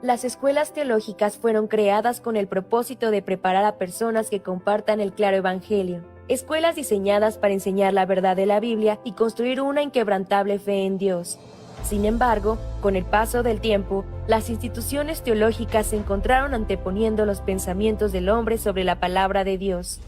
Las escuelas teológicas fueron creadas con el propósito de preparar a personas que compartan el claro evangelio. Escuelas diseñadas para enseñar la verdad de la Biblia y construir una inquebrantable fe en Dios. Sin embargo, con el paso del tiempo, las instituciones teológicas se encontraron anteponiendo los pensamientos del hombre sobre la palabra de Dios.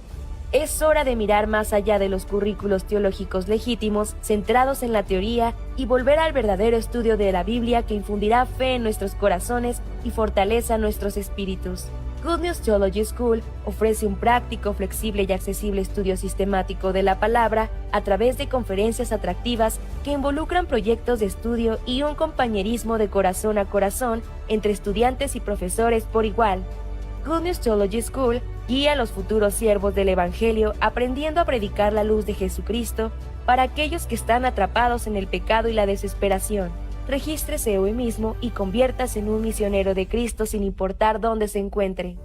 Es hora de mirar más allá de los currículos teológicos legítimos, centrados en la teoría, y volver al verdadero estudio de la Biblia que infundirá fe en nuestros corazones y fortaleza nuestros espíritus. Good News Theology School ofrece un práctico, flexible y accesible estudio sistemático de la palabra a través de conferencias atractivas que involucran proyectos de estudio y un compañerismo de corazón a corazón entre estudiantes y profesores por igual. Good News Theology School guía a los futuros siervos del Evangelio aprendiendo a predicar la luz de Jesucristo para aquellos que están atrapados en el pecado y la desesperación. Regístrese hoy mismo y conviértase en un misionero de Cristo sin importar dónde se encuentre.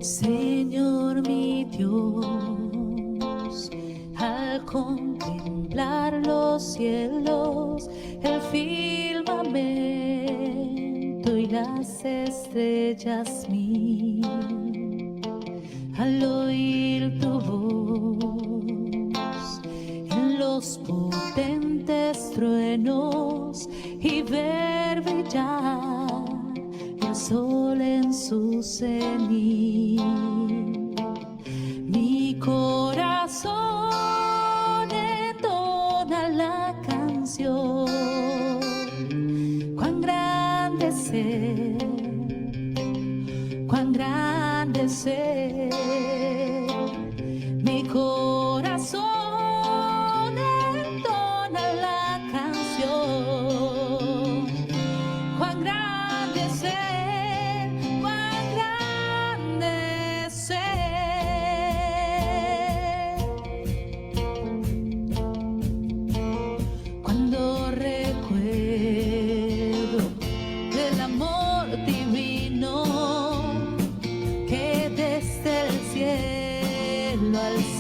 Señor mi Dios, al contemplar los cielos, el firmamento y las estrellas mil, al oír tu voz en los potentes truenos y ver brillar el sol en su cenit, mi corazón entona la canción. Cuán grande es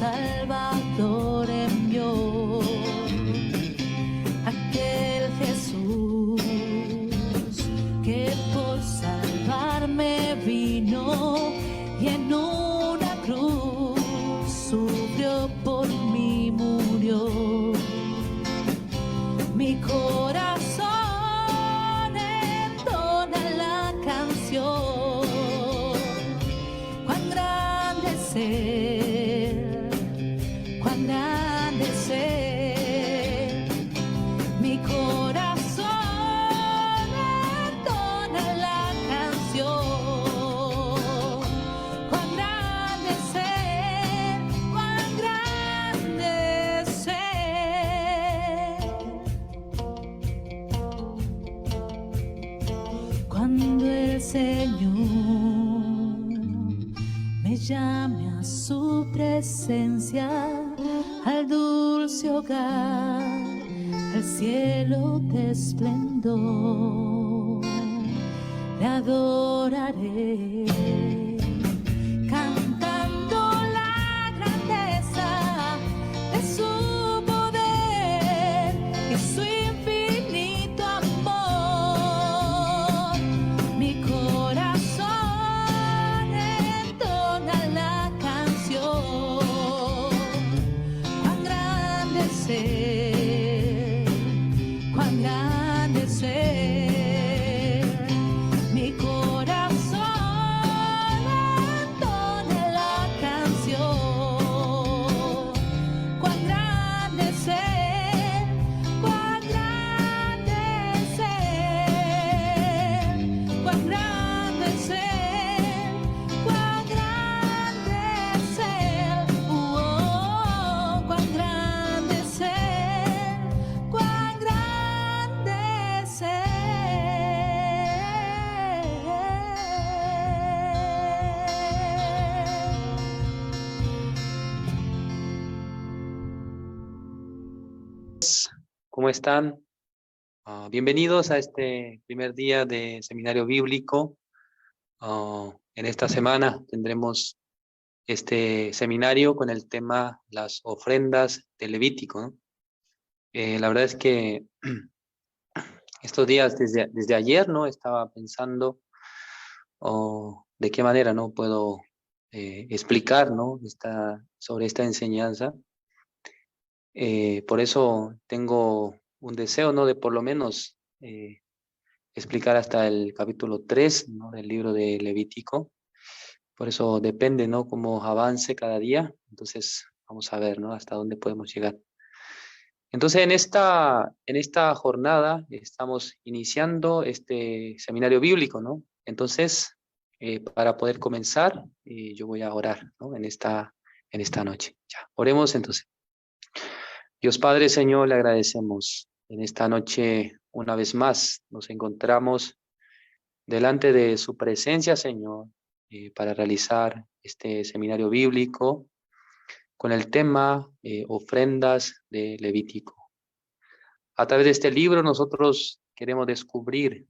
Salvador envió, aquel Jesús que por salvarme vino y en una cruz sufrió por mí, murió. Mi corazón entona la canción, cuán grande es Él, cuán grande es Él. Mi corazón entona la canción, cuán grande es Él, cuán grande es Él. Cuando el Señor me llame a su presencia, al dulce hogar, al cielo de esplendor, le adoraré, cantando la grandeza de su poder y su infinito amor. Mi corazón entona la canción, cuán grande es Él, cuán grande es Él. Mi corazón entona la canción, cuán grande es Él, cuán grande es Él, cuán grande es Él, cuán grande es Él, cuán grande es Él, cuán grande es Él. ¿Cómo están? Bienvenidos a este primer día de seminario bíblico. En esta semana tendremos este seminario con el tema las ofrendas de Levítico, ¿no? La verdad es que estos días, desde ayer, ¿no? Estaba pensando de qué manera, ¿no? Puedo explicar, ¿no? sobre esta enseñanza. Por eso tengo un deseo, ¿no? De por lo menos explicar hasta el capítulo 3, ¿no? Del libro de Levítico. Por eso depende, ¿no? Cómo avance cada día. Entonces vamos a ver, ¿no? Hasta dónde podemos llegar. Entonces en esta jornada estamos iniciando este seminario bíblico, ¿no? Entonces para poder comenzar yo voy a orar, ¿no? En esta noche. Ya, oremos entonces. Dios Padre, Señor, le agradecemos en esta noche una vez más. Nos encontramos delante de su presencia, Señor, para realizar este seminario bíblico con el tema ofrendas de Levítico. A través de este libro nosotros queremos descubrir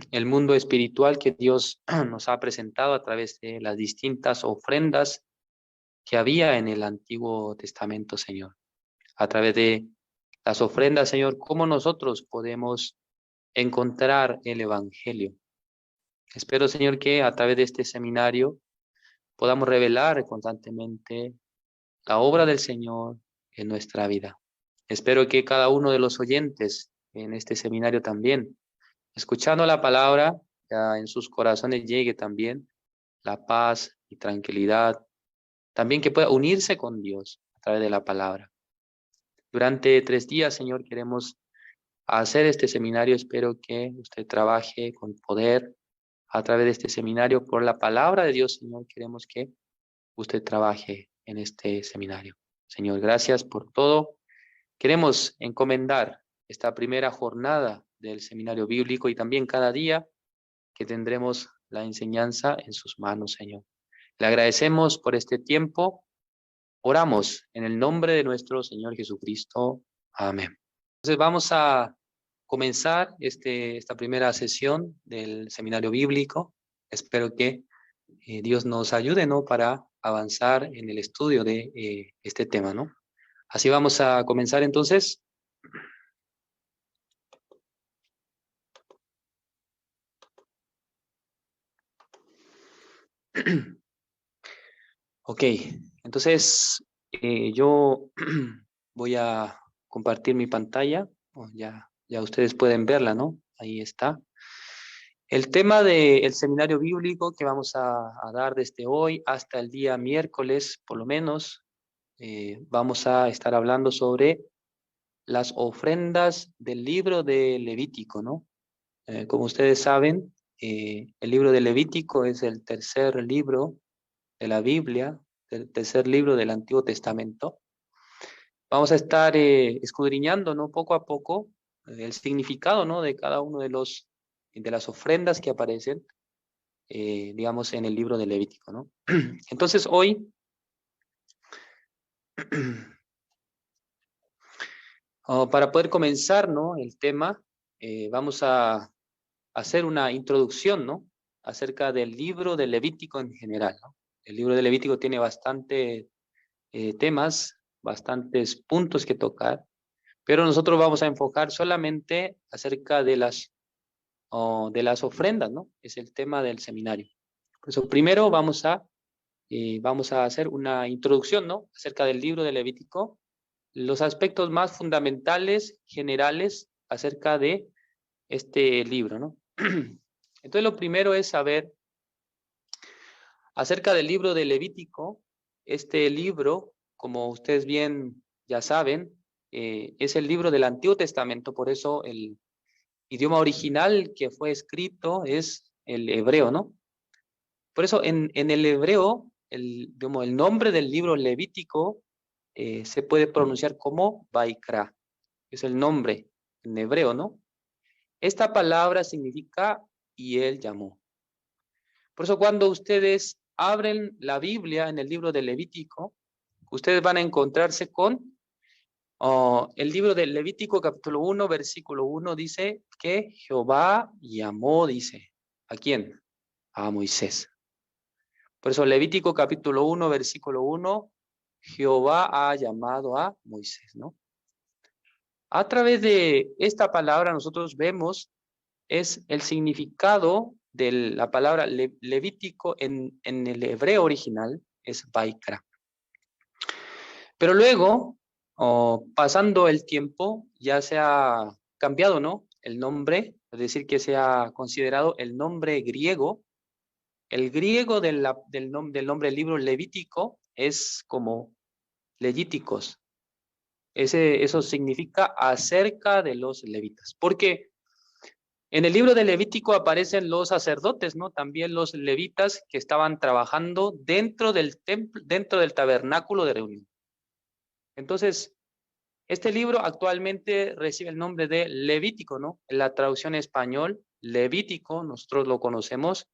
el mundo espiritual que Dios nos ha presentado a través de las distintas ofrendas que había en el Antiguo Testamento, Señor. A través de las ofrendas, Señor, cómo nosotros podemos encontrar el Evangelio. Espero, Señor, que a través de este seminario podamos revelar constantemente la obra del Señor en nuestra vida. Espero que cada uno de los oyentes en este seminario también, escuchando la palabra, ya en sus corazones llegue también la paz y tranquilidad, también que pueda unirse con Dios a través de la palabra. Durante 3 días, Señor, queremos hacer este seminario. Espero que usted trabaje con poder a través de este seminario. Por la palabra de Dios, Señor, queremos que usted trabaje en este seminario. Señor, gracias por todo. Queremos encomendar esta primera jornada del seminario bíblico y también cada día que tendremos la enseñanza en sus manos, Señor. Le agradecemos por este tiempo. Oramos en el nombre de nuestro Señor Jesucristo. Amén. Entonces vamos a comenzar esta primera sesión del seminario bíblico. Espero que Dios nos ayude, ¿no? Para avanzar en el estudio de este tema, ¿no? Así vamos a comenzar entonces. Ok, entonces yo voy a compartir mi pantalla. Oh, ya ustedes pueden verla, ¿no? Ahí está. El tema del seminario bíblico que vamos a dar desde hoy hasta el día miércoles, por lo menos, vamos a estar hablando sobre las ofrendas del libro de Levítico, ¿no? Como ustedes saben, el libro de Levítico es el tercer libro de la Biblia, el tercer libro del Antiguo Testamento. Vamos a estar escudriñando, ¿no? Poco a poco el significado, ¿no? De cada uno de las ofrendas que aparecen, digamos, en el libro de Levítico, ¿no? Entonces hoy para poder comenzar, ¿no? El tema, vamos a hacer una introducción, ¿no? Acerca del libro de Levítico en general, ¿no? El libro de Levítico tiene bastantes temas, bastantes puntos que tocar, pero nosotros vamos a enfocar solamente acerca de de las ofrendas, ¿no? Es el tema del seminario. Por eso primero vamos a hacer una introducción, ¿no? Acerca del libro de Levítico, los aspectos más fundamentales, generales, acerca de este libro, ¿no? Entonces lo primero es saber acerca del libro de Levítico. Este libro, como ustedes bien ya saben, es el libro del Antiguo Testamento, por eso el idioma original que fue escrito es el hebreo, ¿no? Por eso en el hebreo, digamos, el nombre del libro Levítico se puede pronunciar como Vaikra, es el nombre en hebreo, ¿no? Esta palabra significa y él llamó. Por eso cuando ustedes abren la Biblia en el libro de Levítico, ustedes van a encontrarse con el libro de Levítico capítulo 1, versículo 1 dice que Jehová llamó, dice, ¿a quién? A Moisés. Por eso Levítico capítulo 1, versículo 1, Jehová ha llamado a Moisés, ¿no? A través de esta palabra nosotros vemos es el significado de la palabra Levítico en el hebreo original, es Vaikra. Pero luego, pasando el tiempo, ya se ha cambiado, ¿no? El nombre, es decir, que se ha considerado el nombre griego. El griego del nombre del libro Levítico es como Levíticos. Eso significa acerca de los levitas. Porque en el libro de Levítico aparecen los sacerdotes, ¿no? También los levitas que estaban trabajando dentro del templo, dentro del tabernáculo de reunión. Entonces, este libro actualmente recibe el nombre de Levítico, ¿no? En la traducción en español, Levítico, nosotros lo conocemos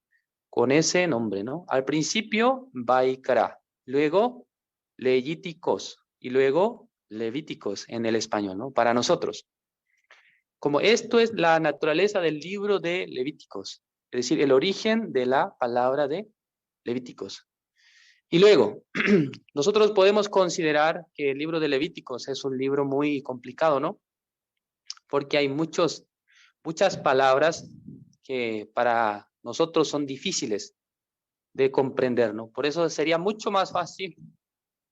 con ese nombre, ¿no? Al principio, Vaikra, luego Levíticos y luego Levíticos en el español, ¿no? Para nosotros. Como esto es la naturaleza del libro de Levíticos, es decir, el origen de la palabra de Levíticos. Y luego, nosotros podemos considerar que el libro de Levíticos es un libro muy complicado, ¿no? Porque hay muchas palabras que para nosotros son difíciles de comprender, ¿no? Por eso sería mucho más fácil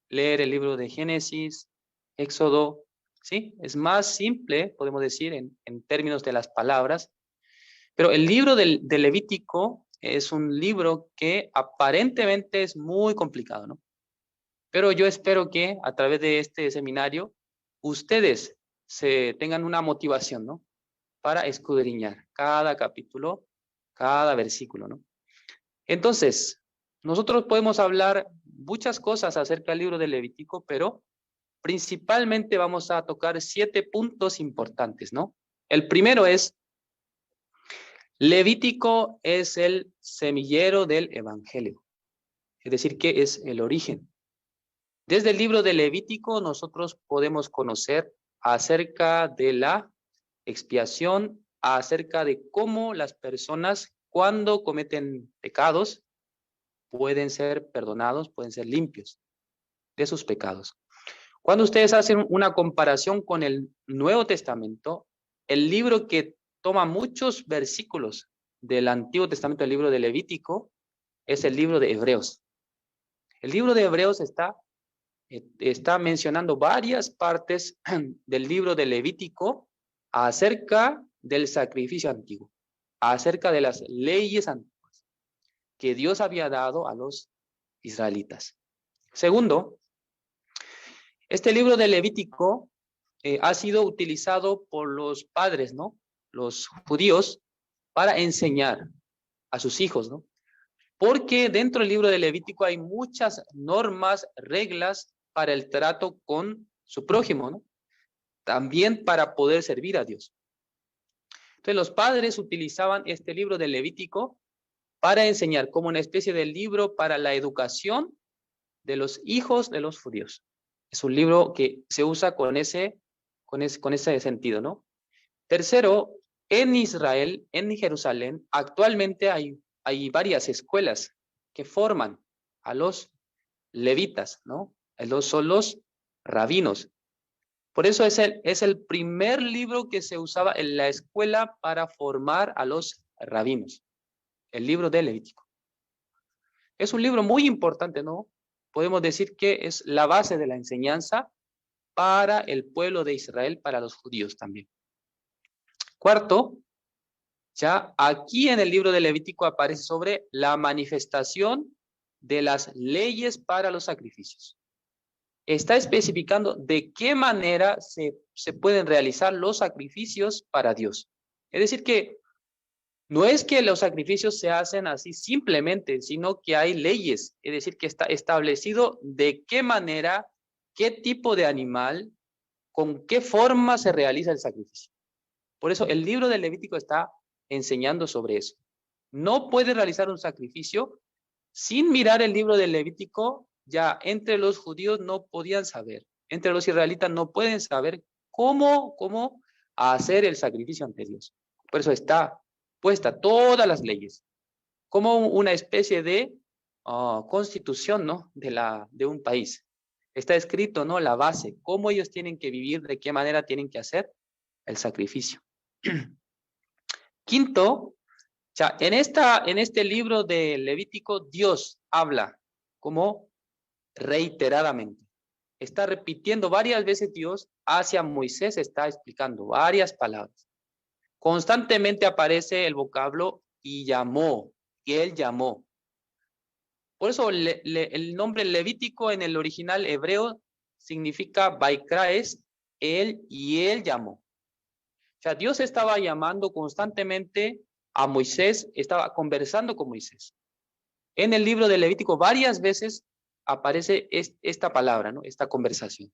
leer el libro de Génesis, Éxodo, ¿sí? Es más simple, podemos decir, en términos de las palabras. Pero el libro de Levítico es un libro que aparentemente es muy complicado, ¿no? Pero yo espero que a través de este seminario ustedes se tengan una motivación, ¿no? Para escudriñar cada capítulo, cada versículo, ¿no? Entonces, nosotros podemos hablar muchas cosas acerca del libro de Levítico, pero principalmente vamos a tocar 7 puntos importantes, ¿no? El primero es, Levítico es el semillero del Evangelio, es decir, que es el origen. Desde el libro de Levítico nosotros podemos conocer acerca de la expiación, acerca de cómo las personas cuando cometen pecados pueden ser perdonados, pueden ser limpios de sus pecados. Cuando ustedes hacen una comparación con el Nuevo Testamento, el libro que toma muchos versículos del Antiguo Testamento, el libro de Levítico, es el libro de Hebreos. El libro de Hebreos está mencionando varias partes del libro de Levítico acerca del sacrificio antiguo, acerca de las leyes antiguas que Dios había dado a los israelitas. Segundo, este libro de Levítico ha sido utilizado por los padres, ¿no? Los judíos, para enseñar a sus hijos, ¿no? Porque dentro del libro de Levítico hay muchas normas, reglas para el trato con su prójimo, ¿no? También para poder servir a Dios. Entonces los padres utilizaban este libro de Levítico para enseñar como una especie de libro para la educación de los hijos de los judíos. Es un libro que se usa con ese sentido, ¿no? Tercero, en Israel, en Jerusalén, actualmente hay varias escuelas que forman a los levitas, ¿no? Son los rabinos. Por eso es el primer libro que se usaba en la escuela para formar a los rabinos, el libro de Levítico. Es un libro muy importante, ¿no? Podemos decir que es la base de la enseñanza para el pueblo de Israel, para los judíos también. Cuarto, ya aquí en el libro de Levítico aparece sobre la manifestación de las leyes para los sacrificios. Está especificando de qué manera se pueden realizar los sacrificios para Dios. Es decir, que no es que los sacrificios se hacen así simplemente, sino que hay leyes. Es decir, que está establecido de qué manera, qué tipo de animal, con qué forma se realiza el sacrificio. Por eso el libro de Levítico está enseñando sobre eso. No puede realizar un sacrificio sin mirar el libro de Levítico. Ya entre los judíos no podían saber, entre los israelitas no pueden saber cómo hacer el sacrificio ante Dios. Por eso está puesta todas las leyes, como una especie de constitución, ¿no? de un país. Está escrito, ¿no? La base, cómo ellos tienen que vivir, de qué manera tienen que hacer el sacrificio. Quinto, ya en este libro de Levítico, Dios habla como reiteradamente. Está repitiendo varias veces Dios hacia Moisés, está explicando varias palabras. Constantemente aparece el vocablo y llamó, y él llamó. Por eso el nombre Levítico en el original hebreo significa Vaikra, es él y él llamó. O sea, Dios estaba llamando constantemente a Moisés, estaba conversando con Moisés. En el libro de Levítico varias veces aparece esta palabra, ¿no? Esta conversación.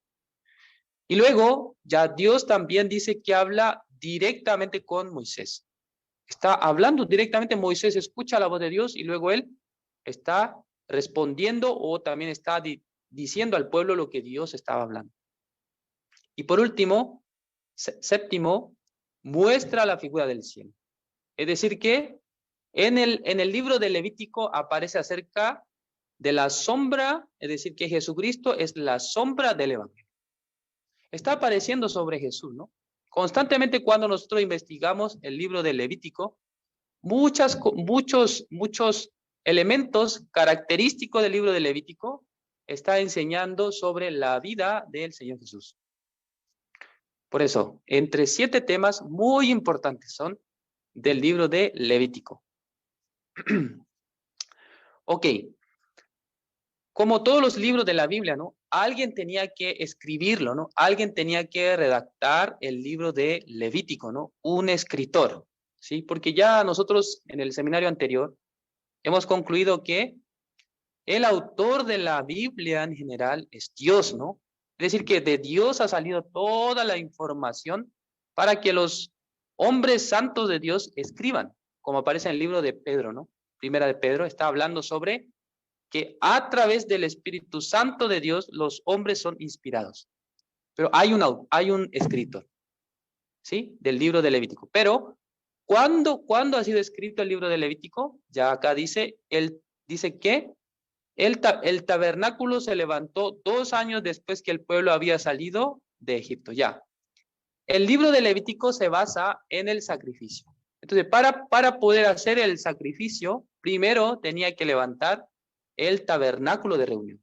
Y luego ya Dios también dice que habla directamente con Moisés. Está hablando directamente, Moisés escucha la voz de Dios y luego él está respondiendo o también está diciendo al pueblo lo que Dios estaba hablando. Y por último, séptimo, muestra la figura del cielo. Es decir que en el libro de Levítico aparece acerca de la sombra, es decir, que Jesucristo es la sombra del Evangelio. Está apareciendo sobre Jesús, ¿no? Constantemente cuando nosotros investigamos el libro de Levítico, muchos elementos característicos del libro de Levítico está enseñando sobre la vida del Señor Jesús. Por eso, entre 7 temas muy importantes son del libro de Levítico. Ok. Como todos los libros de la Biblia, ¿no? Alguien tenía que escribirlo, ¿no? Alguien tenía que redactar el libro de Levítico, ¿no? Un escritor, ¿sí? Porque ya nosotros en el seminario anterior hemos concluido que el autor de la Biblia en general es Dios, ¿no? Es decir, que de Dios ha salido toda la información para que los hombres santos de Dios escriban, como aparece en el libro de Pedro, ¿no? Primera de Pedro está hablando sobre que a través del Espíritu Santo de Dios los hombres son inspirados. Pero hay un escritor, ¿sí? Del libro de Levítico. Pero, ¿cuándo ha sido escrito el libro de Levítico? Ya acá dice, él dice que El tabernáculo se levantó 2 años después que el pueblo había salido de Egipto. Ya. El libro de Levítico se basa en el sacrificio. Entonces, para poder hacer el sacrificio, primero tenía que levantar el tabernáculo de reunión.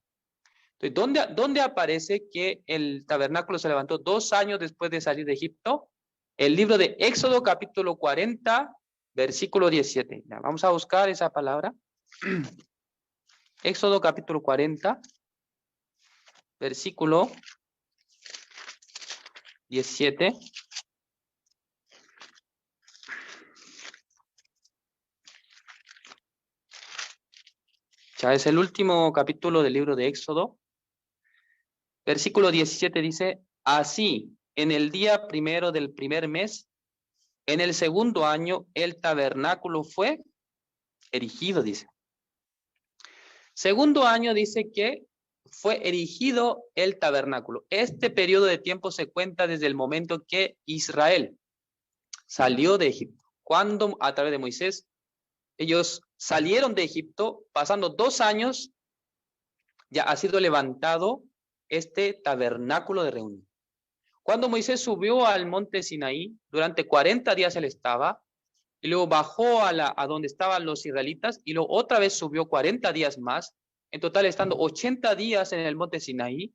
Entonces, ¿dónde aparece que el tabernáculo se levantó 2 años después de salir de Egipto? El libro de Éxodo, capítulo 40, versículo 17. Ya, vamos a buscar esa palabra. Éxodo, capítulo 40, versículo 17. Ya es el último capítulo del libro de Éxodo. Versículo 17 dice, así, en el día primero del primer mes, en el segundo año, el tabernáculo fue erigido, dice. Segundo año dice que fue erigido el tabernáculo. Este periodo de tiempo se cuenta desde el momento que Israel salió de Egipto. Cuando a través de Moisés, ellos salieron de Egipto, pasando 2 años, ya ha sido levantado este tabernáculo de reunión. Cuando Moisés subió al monte Sinaí, durante 40 días él estaba, y luego bajó a donde estaban los israelitas, y luego otra vez subió 40 días más, en total estando 80 días en el monte Sinaí.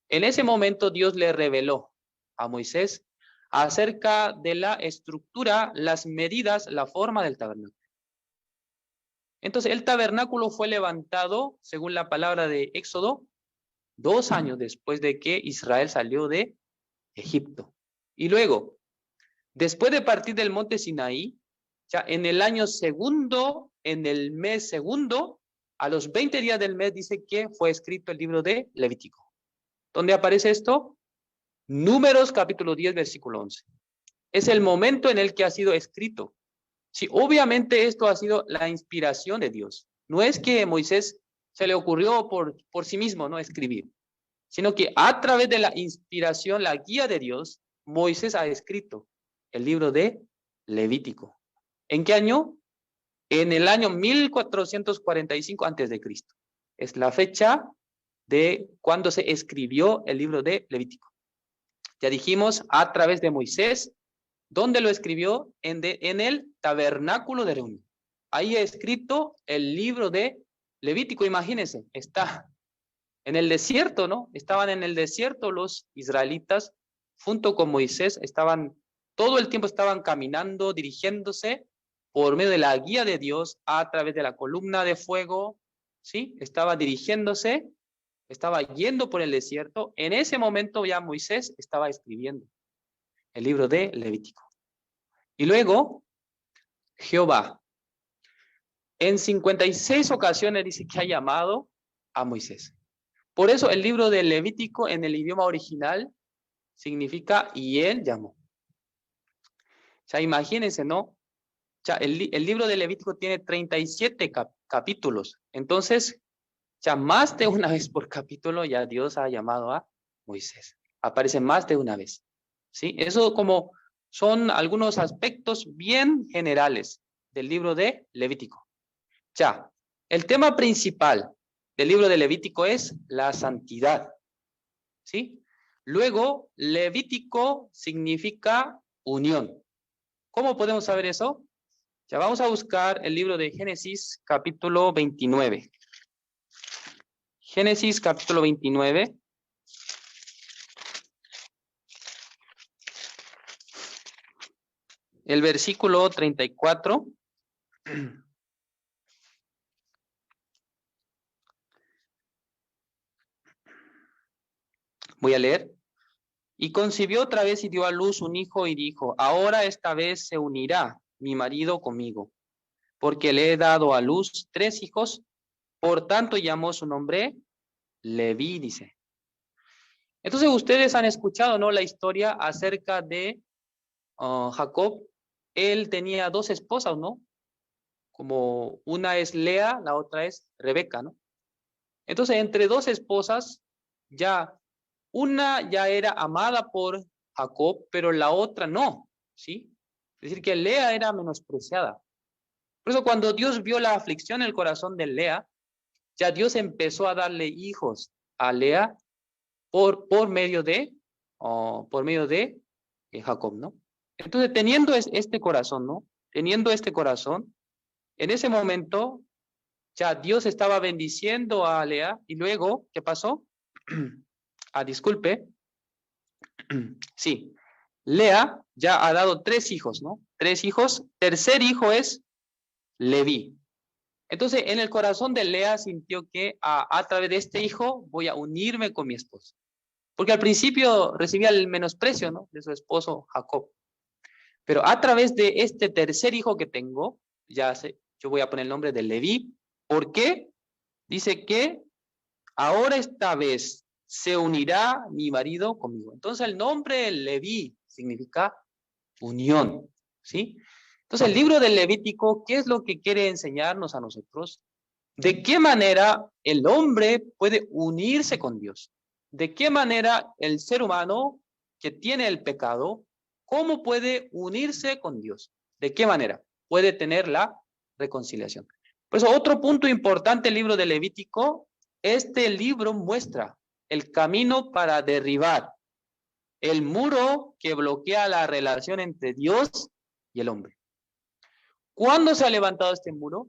En ese momento Dios le reveló a Moisés acerca de la estructura, las medidas, la forma del tabernáculo. Entonces el tabernáculo fue levantado, según la palabra de Éxodo, 2 años después de que Israel salió de Egipto. Y luego, después de partir del monte Sinaí, ya en el año segundo, en el mes segundo, a los 20 días del mes dice que fue escrito el libro de Levítico. ¿Dónde aparece esto? Números capítulo 10, versículo 11. Es el momento en el que ha sido escrito. Sí, obviamente esto ha sido la inspiración de Dios. No es que Moisés se le ocurrió por sí mismo, no escribir, sino que a través de la inspiración, la guía de Dios, Moisés ha escrito el libro de Levítico. ¿En qué año? En el año 1445 a.C. Es la fecha de cuando se escribió el libro de Levítico. Ya dijimos, a través de Moisés. ¿Dónde lo escribió? En el tabernáculo de reunión. Ahí ha escrito el libro de Levítico. Imagínense, está en el desierto, ¿no? Estaban en el desierto los israelitas junto con Moisés. Todo el tiempo estaban caminando, dirigiéndose por medio de la guía de Dios a través de la columna de fuego, ¿sí? Estaba dirigiéndose, estaba yendo por el desierto. En ese momento ya Moisés estaba escribiendo el libro de Levítico. Y luego, Jehová, en 56 ocasiones dice que ha llamado a Moisés. Por eso el libro de Levítico en el idioma original significa y él llamó. O sea, imagínense, ¿no? O sea, el libro de Levítico tiene 37 capítulos. Entonces, ya más de una vez por capítulo ya Dios ha llamado a Moisés. Aparece más de una vez. ¿Sí? Eso como son algunos aspectos bien generales del libro de Levítico. Ya, el tema principal del libro de Levítico es la santidad. ¿Sí? Luego, Levítico significa unión. ¿Cómo podemos saber eso? Ya vamos a buscar el libro de Génesis capítulo 29. Génesis capítulo 29. El versículo 34. Voy a leer. Y concibió otra vez y dio a luz un hijo y dijo, ahora esta vez se unirá mi marido conmigo, porque le he dado a luz 3 hijos, por tanto llamó su nombre Leví, dice. Entonces ustedes han escuchado, ¿no? La historia acerca de Jacob. Él tenía 2 esposas, ¿no? Como una es Lea, la otra es Rebeca, ¿no? Entonces, entre 2 esposas, una ya era amada por Jacob, pero la otra no, ¿sí? Es decir, que Lea era menospreciada. Por eso cuando Dios vio la aflicción en el corazón de Lea, ya Dios empezó a darle hijos a Lea por medio de Jacob, ¿no? Entonces, teniendo este corazón, ¿no? Teniendo este corazón, en ese momento ya Dios estaba bendiciendo a Lea y luego, ¿qué pasó? Disculpe. Sí, Lea ya ha dado 3 hijos, ¿no? 3 hijos. Tercer hijo es Leví. Entonces, en el corazón de Lea sintió que a través de este hijo voy a unirme con mi esposo. Porque al principio recibía el menosprecio, ¿no? De su esposo Jacob. Pero a través de este tercer hijo que tengo, yo voy a poner el nombre de Leví. ¿Por qué? Dice que ahora esta vez se unirá mi marido conmigo. Entonces el nombre Leví significa unión, ¿sí? Entonces el libro del Levítico, ¿qué es lo que quiere enseñarnos a nosotros? ¿De qué manera el hombre puede unirse con Dios? ¿De qué manera el ser humano que tiene el pecado, cómo puede unirse con Dios? ¿De qué manera puede tener la reconciliación? Por eso otro punto importante del libro del Levítico, este libro muestra el camino para derribar el muro que bloquea la relación entre Dios y el hombre. ¿Cuándo se ha levantado este muro?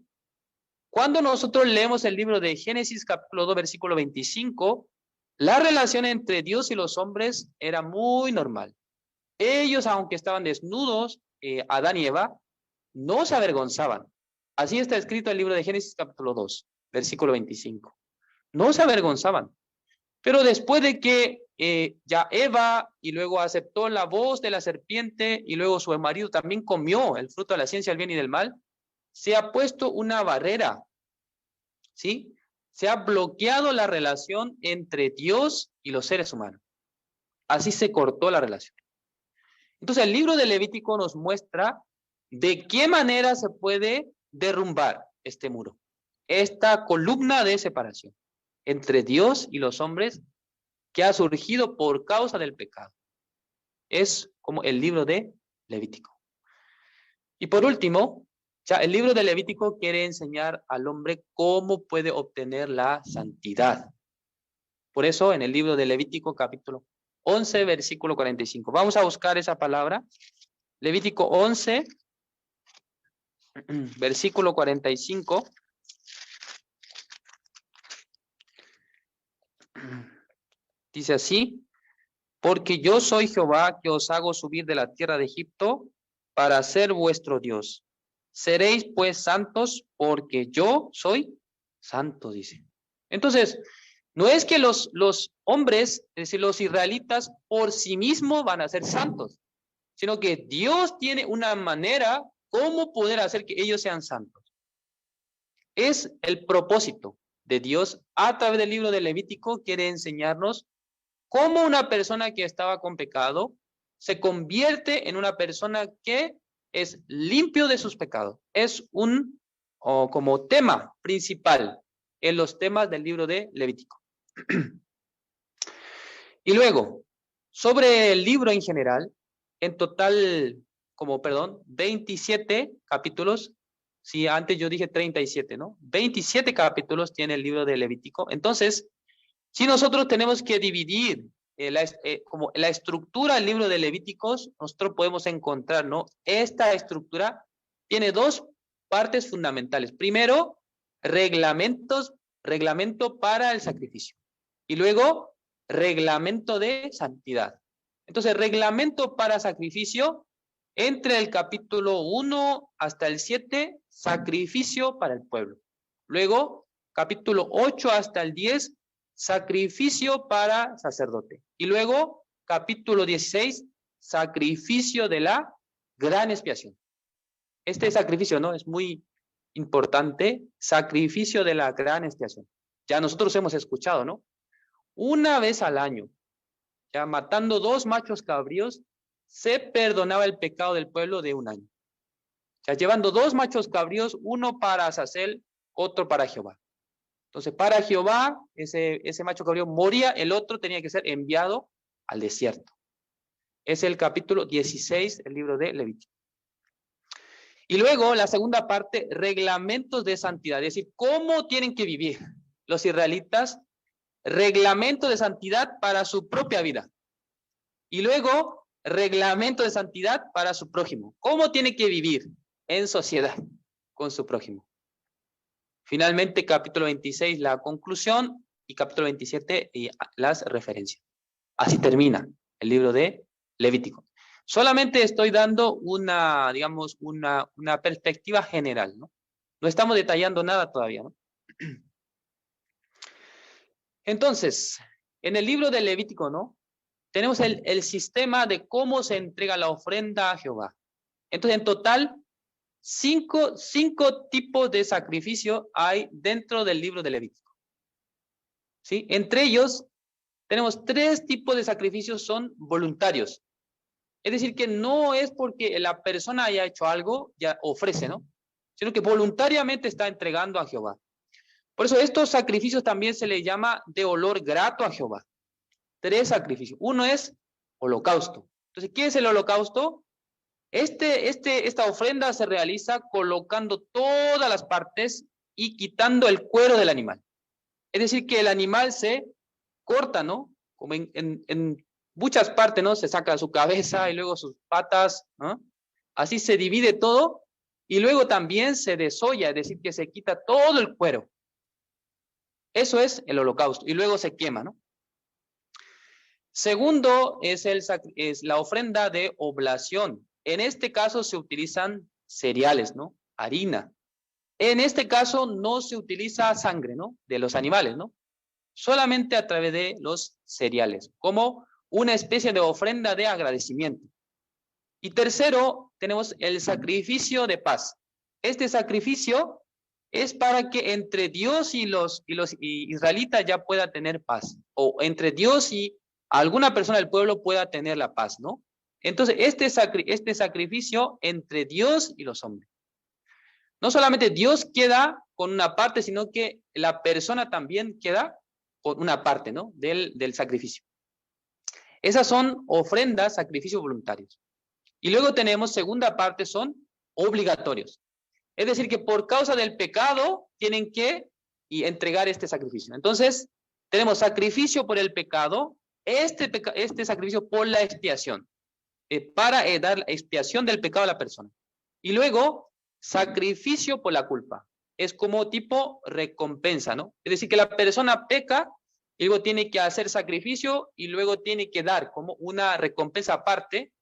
Cuando nosotros leemos el libro de Génesis capítulo 2 versículo 25, la relación entre Dios y los hombres era muy normal. Ellos, aunque estaban desnudos, Adán y Eva, no se avergonzaban. Así está escrito en el libro de Génesis capítulo 2, versículo 25. No se avergonzaban. Pero después de que ya Eva y luego aceptó la voz de la serpiente y luego su marido también comió el fruto de la ciencia del bien y del mal, se ha puesto una barrera, ¿sí? Se ha bloqueado la relación entre Dios y los seres humanos. Así se cortó la relación. Entonces el libro de Levítico nos muestra de qué manera se puede derrumbar este muro, esta columna de separación entre Dios y los hombres que ha surgido por causa del pecado. Es como el libro de Levítico. Y por último, ya el libro de Levítico quiere enseñar al hombre cómo puede obtener la santidad. Por eso en el libro de Levítico capítulo 11 versículo 45. Vamos a buscar esa palabra. Levítico 11 versículo 45. Dice así: porque yo soy Jehová que os hago subir de la tierra de Egipto para ser vuestro Dios. Seréis pues santos porque yo soy santo, dice. Entonces, no es que los hombres, es decir, los israelitas por sí mismos van a ser santos, sino que Dios tiene una manera cómo poder hacer que ellos sean santos. Es el propósito de Dios a través del libro de Levítico, quiere enseñarnos cómo una persona que estaba con pecado se convierte en una persona que es limpio de sus pecados. Es como tema principal en los temas del libro de Levítico. Y luego, sobre el libro en general, en total, 27 capítulos. Sí, antes yo dije 37, ¿no? 27 capítulos tiene el libro de Levítico. Entonces, si nosotros tenemos que dividir como la estructura del libro de Levíticos, nosotros podemos encontrar, ¿no? Esta estructura tiene 2 partes fundamentales. Primero, reglamento para el sacrificio. Y luego, reglamento de santidad. Entonces, reglamento para sacrificio, entre el capítulo 1 hasta el 7, sacrificio para el pueblo. Luego, capítulo 8 hasta el 10, sacrificio para sacerdote. Y luego, capítulo 16, sacrificio de la gran expiación. Este sacrificio, ¿no? Es muy importante, sacrificio de la gran expiación. Ya nosotros hemos escuchado, ¿no? Una vez al año, ya matando 2 machos cabríos, se perdonaba el pecado del pueblo de un año. Ya llevando 2 machos cabríos, uno para Azazel, otro para Jehová. Entonces, para Jehová, ese macho cabrío moría, el otro tenía que ser enviado al desierto. Es el capítulo 16, el libro de Levítico. Y luego, la segunda parte, reglamentos de santidad, es decir, cómo tienen que vivir los israelitas reglamento de santidad para su propia vida. Y luego, reglamento de santidad para su prójimo. ¿Cómo tiene que vivir en sociedad con su prójimo? Finalmente, capítulo 26, la conclusión, y capítulo 27, las referencias. Así termina el libro de Levítico. Solamente estoy dando una, digamos, una perspectiva general, ¿no? No estamos detallando nada todavía, ¿no? Entonces, en el libro de Levítico, ¿no? Tenemos el sistema de cómo se entrega la ofrenda a Jehová. Entonces, en total, cinco tipos de sacrificio hay dentro del libro de Levítico. ¿Sí? Entre ellos, tenemos 3 tipos de sacrificios, son voluntarios. Es decir, que no es porque la persona haya hecho algo, ya ofrece, ¿no? Sino que voluntariamente está entregando a Jehová. Por eso estos sacrificios también se les llama de olor grato a Jehová. 3 sacrificios. Uno es holocausto. Entonces, ¿qué es el holocausto? Esta ofrenda se realiza colocando todas las partes y quitando el cuero del animal. Es decir, que el animal se corta, ¿no? Como en muchas partes, ¿no? Se saca su cabeza y luego sus patas, ¿no? Así se divide todo y luego también se desolla, es decir, que se quita todo el cuero. Eso es el holocausto y luego se quema, ¿no? Segundo es la ofrenda de oblación. En este caso se utilizan cereales, ¿no? Harina. En este caso no se utiliza sangre, ¿no? De los animales, ¿no? Solamente a través de los cereales, como una especie de ofrenda de agradecimiento. Y tercero, tenemos el sacrificio de paz. Este sacrificio es para que entre Dios y los israelitas ya pueda tener paz, o entre Dios y alguna persona del pueblo pueda tener la paz, ¿no? Entonces, este sacrificio entre Dios y los hombres. No solamente Dios queda con una parte, sino que la persona también queda con una parte, ¿no? Del sacrificio. Esas son ofrendas, sacrificios voluntarios. Y luego tenemos, segunda parte, son obligatorios. Es decir, que por causa del pecado tienen que entregar este sacrificio. Entonces, tenemos sacrificio por el pecado, este sacrificio por la expiación, para dar expiación del pecado a la persona. Y luego, sacrificio por la culpa. Es como tipo recompensa, ¿no? Es decir, que la persona peca y luego tiene que hacer sacrificio y luego tiene que dar como una recompensa aparte.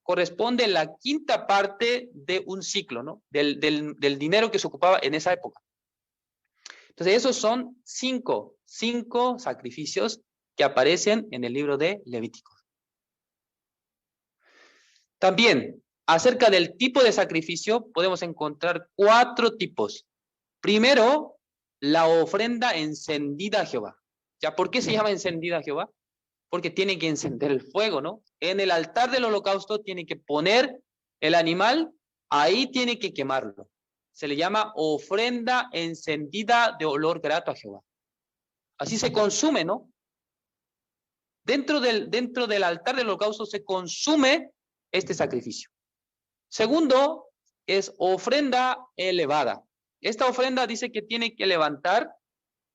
Corresponde la quinta parte de un ciclo, ¿no? Del dinero que se ocupaba en esa época. Entonces, esos son cinco sacrificios que aparecen en el libro de Levítico. También, acerca del tipo de sacrificio, podemos encontrar 4 tipos. Primero, la ofrenda encendida a Jehová. ¿Ya por qué se llama encendida a Jehová? Porque tiene que encender el fuego, ¿no? En el altar del holocausto tiene que poner el animal, ahí tiene que quemarlo. Se le llama ofrenda encendida de olor grato a Jehová. Así se consume, ¿no? Dentro del altar del holocausto se consume este sacrificio. Segundo, es ofrenda elevada. Esta ofrenda dice que tiene que levantar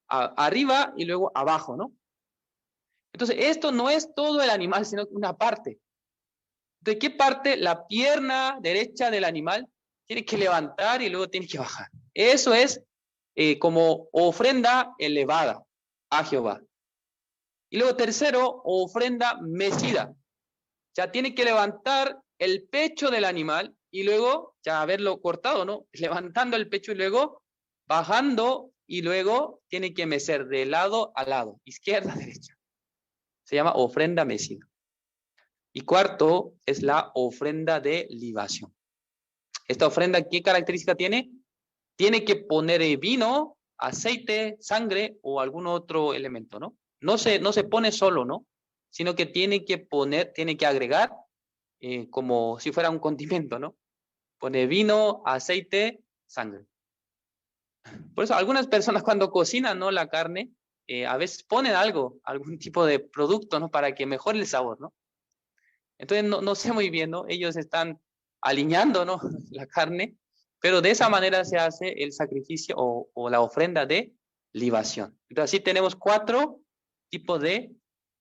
arriba y luego abajo, ¿no? Entonces, esto no es todo el animal, sino una parte. ¿De qué parte? La pierna derecha del animal tiene que levantar y luego tiene que bajar. Eso es como ofrenda elevada a Jehová. Y luego tercero, ofrenda mecida. Ya tiene que levantar el pecho del animal y luego ya haberlo cortado, ¿no? Levantando el pecho y luego bajando y luego tiene que mecer de lado a lado, izquierda a derecha. Se llama ofrenda mecida. Y cuarto es la ofrenda de libación. Esta ofrenda, ¿qué característica tiene? Tiene que poner vino, aceite, sangre o algún otro elemento, ¿no? No se pone solo, ¿no? Sino que tiene que agregar como si fuera un condimento, ¿no? Pone vino, aceite, sangre. Por eso algunas personas cuando cocinan, ¿no? La carne, a veces ponen algún tipo de producto, ¿no? Para que mejore el sabor, ¿no? Entonces no sé muy bien, ¿no? Ellos están aliñando, ¿no? La carne, pero de esa manera se hace el sacrificio o la ofrenda de libación. Entonces, así tenemos 4 tipos de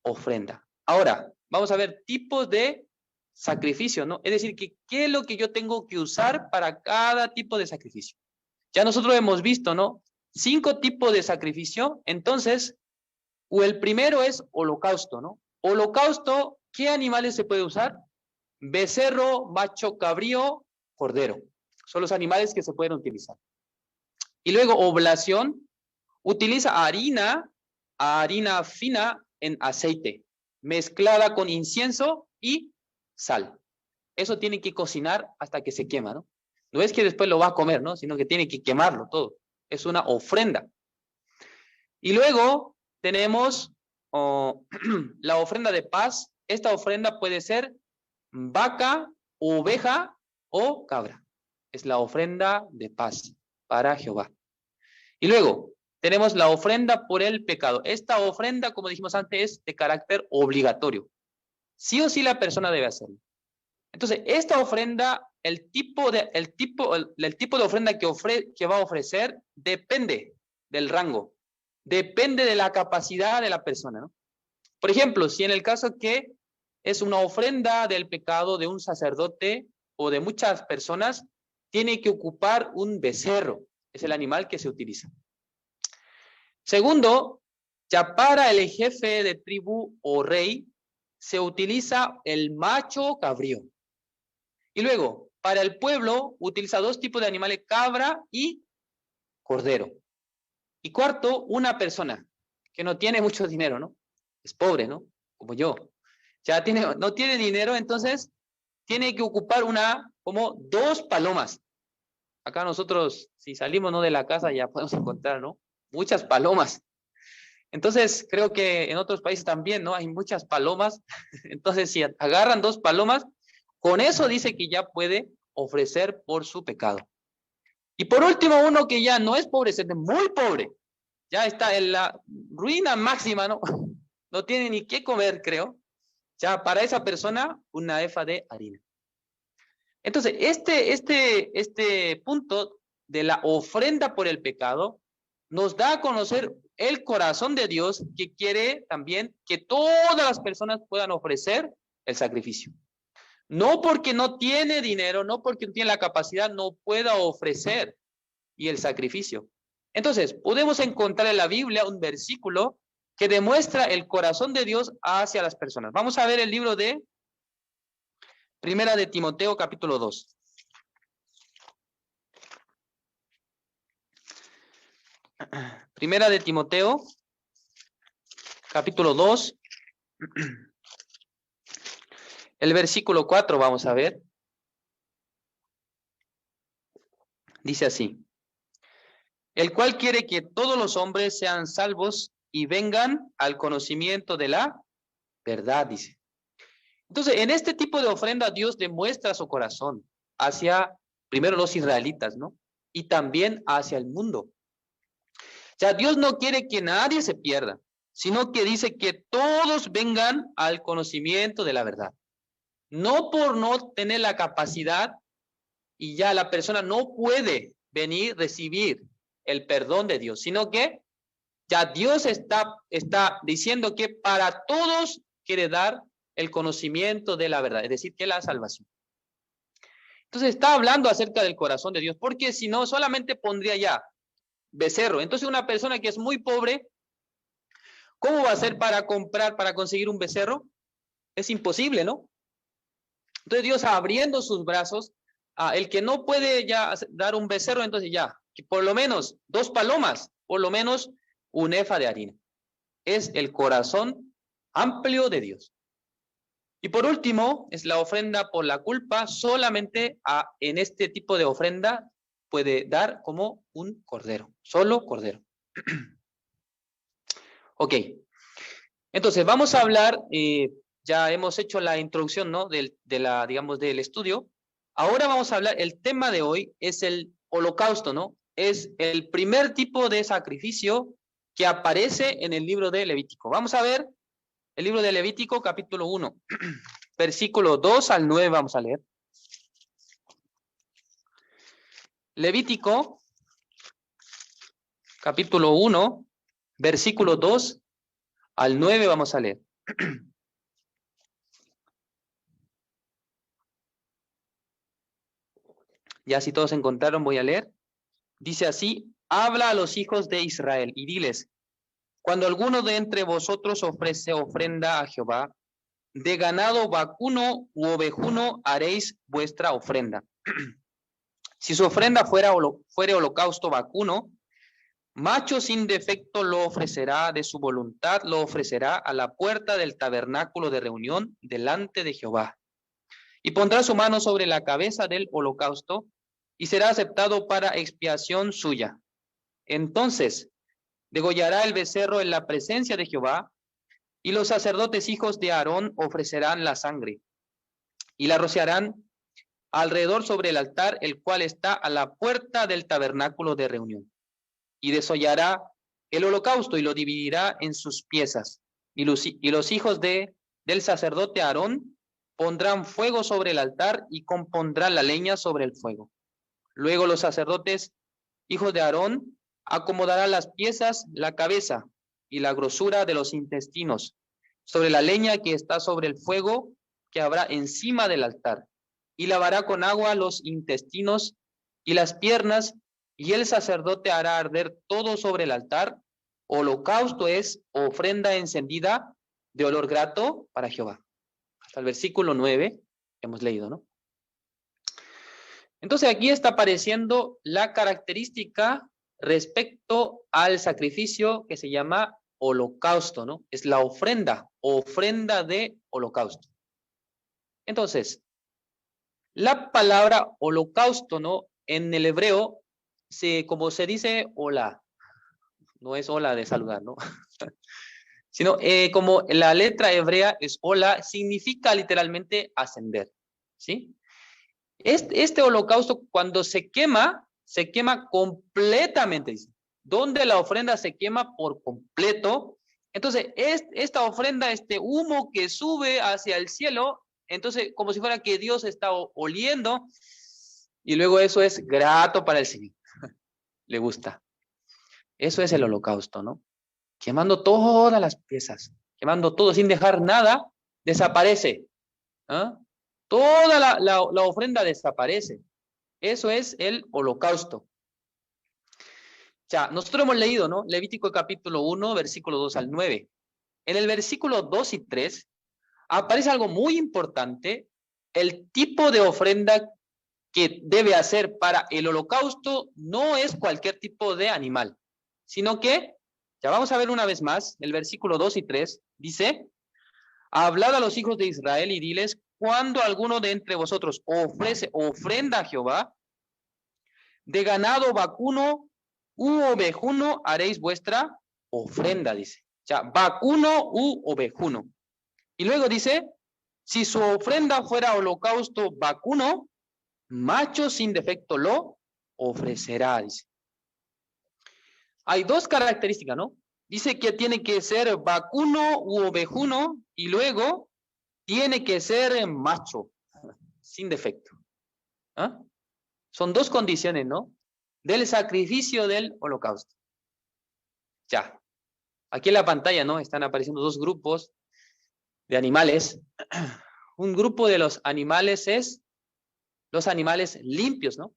ofrenda. Ahora, vamos a ver tipos de sacrificio, ¿no? Es decir, que qué es lo que yo tengo que usar para cada tipo de sacrificio. Ya nosotros hemos visto, ¿no? 5 tipos de sacrificio. Entonces, el primero es holocausto, ¿no? Holocausto, ¿qué animales se puede usar? Becerro, macho cabrío, cordero. Son los animales que se pueden utilizar. Y luego, oblación, utiliza harina fina en aceite, mezclada con incienso y sal. Eso tiene que cocinar hasta que se quema, ¿no? No es que después lo va a comer, ¿no? Sino que tiene que quemarlo todo. Es una ofrenda. Y luego tenemos la ofrenda de paz. Esta ofrenda puede ser vaca, oveja o cabra. Es la ofrenda de paz para Jehová. Y luego tenemos la ofrenda por el pecado. Esta ofrenda, como dijimos antes, es de carácter obligatorio. Sí o sí la persona debe hacerlo. Entonces, esta ofrenda, el tipo de ofrenda que va a ofrecer depende del rango, depende de la capacidad de la persona, ¿no? Por ejemplo, si en el caso que es una ofrenda del pecado de un sacerdote o de muchas personas, tiene que ocupar un becerro, es el animal que se utiliza. Segundo, ya para el jefe de tribu o rey, se utiliza el macho cabrío. Y luego, para el pueblo, utiliza 2 tipos de animales, cabra y cordero. Y cuarto, una persona que no tiene mucho dinero, ¿no? Es pobre, ¿no? Como yo. Ya no tiene dinero, entonces tiene que ocupar como 2 palomas. Acá nosotros, si salimos, ¿no?, de la casa, ya podemos encontrar, ¿no?, muchas palomas. Entonces, creo que en otros países también, ¿no?, hay muchas palomas. Entonces, si agarran 2 palomas, con eso dice que ya puede ofrecer por su pecado. Y por último, uno que ya no es pobre, es muy pobre. Ya está en la ruina máxima, ¿no? No tiene ni qué comer, creo. Ya para esa persona, una efa de harina. Entonces, este punto de la ofrenda por el pecado nos da a conocer el corazón de Dios, que quiere también que todas las personas puedan ofrecer el sacrificio. No porque no tiene dinero, no porque no tiene la capacidad, no pueda ofrecer y el sacrificio. Entonces, podemos encontrar en la Biblia un versículo que demuestra el corazón de Dios hacia las personas. Vamos a ver el libro de Primera de Timoteo, capítulo 2. Primera de Timoteo, capítulo 2. El versículo 4 vamos a ver. Dice así: el cual quiere que todos los hombres sean salvos y vengan al conocimiento de la verdad, dice. Entonces, en este tipo de ofrenda, Dios demuestra su corazón hacia, primero, los israelitas, ¿no? Y también hacia el mundo. Ya Dios no quiere que nadie se pierda, sino que dice que todos vengan al conocimiento de la verdad. No por no tener la capacidad y ya la persona no puede venir, recibir el perdón de Dios, sino que ya Dios está diciendo que para todos quiere dar el conocimiento de la verdad, es decir, que la salvación. Entonces está hablando acerca del corazón de Dios, porque si no, solamente pondría ya becerro. Entonces una persona que es muy pobre, ¿cómo va a hacer para conseguir un becerro? Es imposible, ¿no? Entonces Dios abriendo sus brazos, el que no puede ya dar un becerro, entonces ya, que por lo menos 2 palomas, por lo menos un efa de harina. Es el corazón amplio de Dios. Y por último, es la ofrenda por la culpa. Solamente en este tipo de ofrenda puede dar como un cordero, solo cordero. Ok, entonces vamos a hablar, ya hemos hecho la introducción, ¿no?, digamos, del estudio. Ahora vamos a hablar, el tema de hoy es el holocausto, ¿no? Es el primer tipo de sacrificio que aparece en el libro de Levítico. Vamos a ver el libro de Levítico, capítulo 1, versículo 2 al 9, vamos a leer. Levítico, capítulo 1, versículo 2 al 9 vamos a leer. Ya si todos encontraron, voy a leer. Dice así: habla a los hijos de Israel y diles: cuando alguno de entre vosotros ofrece ofrenda a Jehová, de ganado vacuno u ovejuno haréis vuestra ofrenda. Si su ofrenda fuere holocausto vacuno, macho sin defecto lo ofrecerá de su voluntad, lo ofrecerá a la puerta del tabernáculo de reunión delante de Jehová. Y pondrá su mano sobre la cabeza del holocausto, y será aceptado para expiación suya. Entonces degollará el becerro en la presencia de Jehová, y los sacerdotes hijos de Aarón ofrecerán la sangre, y la rociarán alrededor sobre el altar, el cual está a la puerta del tabernáculo de reunión. Y desollará el holocausto y lo dividirá en sus piezas. Y los hijos del sacerdote Aarón pondrán fuego sobre el altar y compondrán la leña sobre el fuego. Luego los sacerdotes, hijos de Aarón, acomodarán las piezas, la cabeza y la grosura de los intestinos sobre la leña que está sobre el fuego que habrá encima del altar, y lavará con agua los intestinos y las piernas, y el sacerdote hará arder todo sobre el altar. Holocausto es ofrenda encendida de olor grato para Jehová. Hasta el versículo 9 hemos leído, ¿no? Entonces aquí está apareciendo la característica respecto al sacrificio que se llama holocausto, ¿no? Es la ofrenda de holocausto. Entonces, la palabra holocausto, ¿no? En el hebreo, como se dice hola, no es hola de saludar, ¿no? Sino como la letra hebrea es hola, significa literalmente ascender, ¿sí? Este holocausto, cuando se quema completamente, donde la ofrenda se quema por completo. Entonces, esta ofrenda, este humo que sube hacia el cielo, entonces, como si fuera que Dios está oliendo, y luego eso es grato para el Señor. Le gusta. Eso es el holocausto, ¿no? Quemando todas las piezas, quemando todo, sin dejar nada, desaparece. ¿Ah? Toda la ofrenda desaparece. Eso es el holocausto. Ya, nosotros hemos leído, ¿no? Levítico capítulo 1, versículo 2 al 9. En el versículo 2 y 3 aparece algo muy importante, el tipo de ofrenda que debe hacer para el holocausto no es cualquier tipo de animal, sino que, ya vamos a ver una vez más, el versículo 2 y 3 dice: hablad a los hijos de Israel y diles: cuando alguno de entre vosotros ofrece ofrenda a Jehová, de ganado vacuno u ovejuno haréis vuestra ofrenda, dice. O sea, vacuno u ovejuno. Y luego dice: si su ofrenda fuera holocausto vacuno, macho sin defecto lo ofrecerá, dice. Hay dos características, ¿no? Dice que tiene que ser vacuno u ovejuno, y luego tiene que ser macho, sin defecto. ¿Ah? Son dos condiciones, ¿no? Del sacrificio del holocausto. Ya. Aquí en la pantalla, ¿no? Están apareciendo dos grupos de animales. Un grupo de los animales es los animales limpios, ¿no?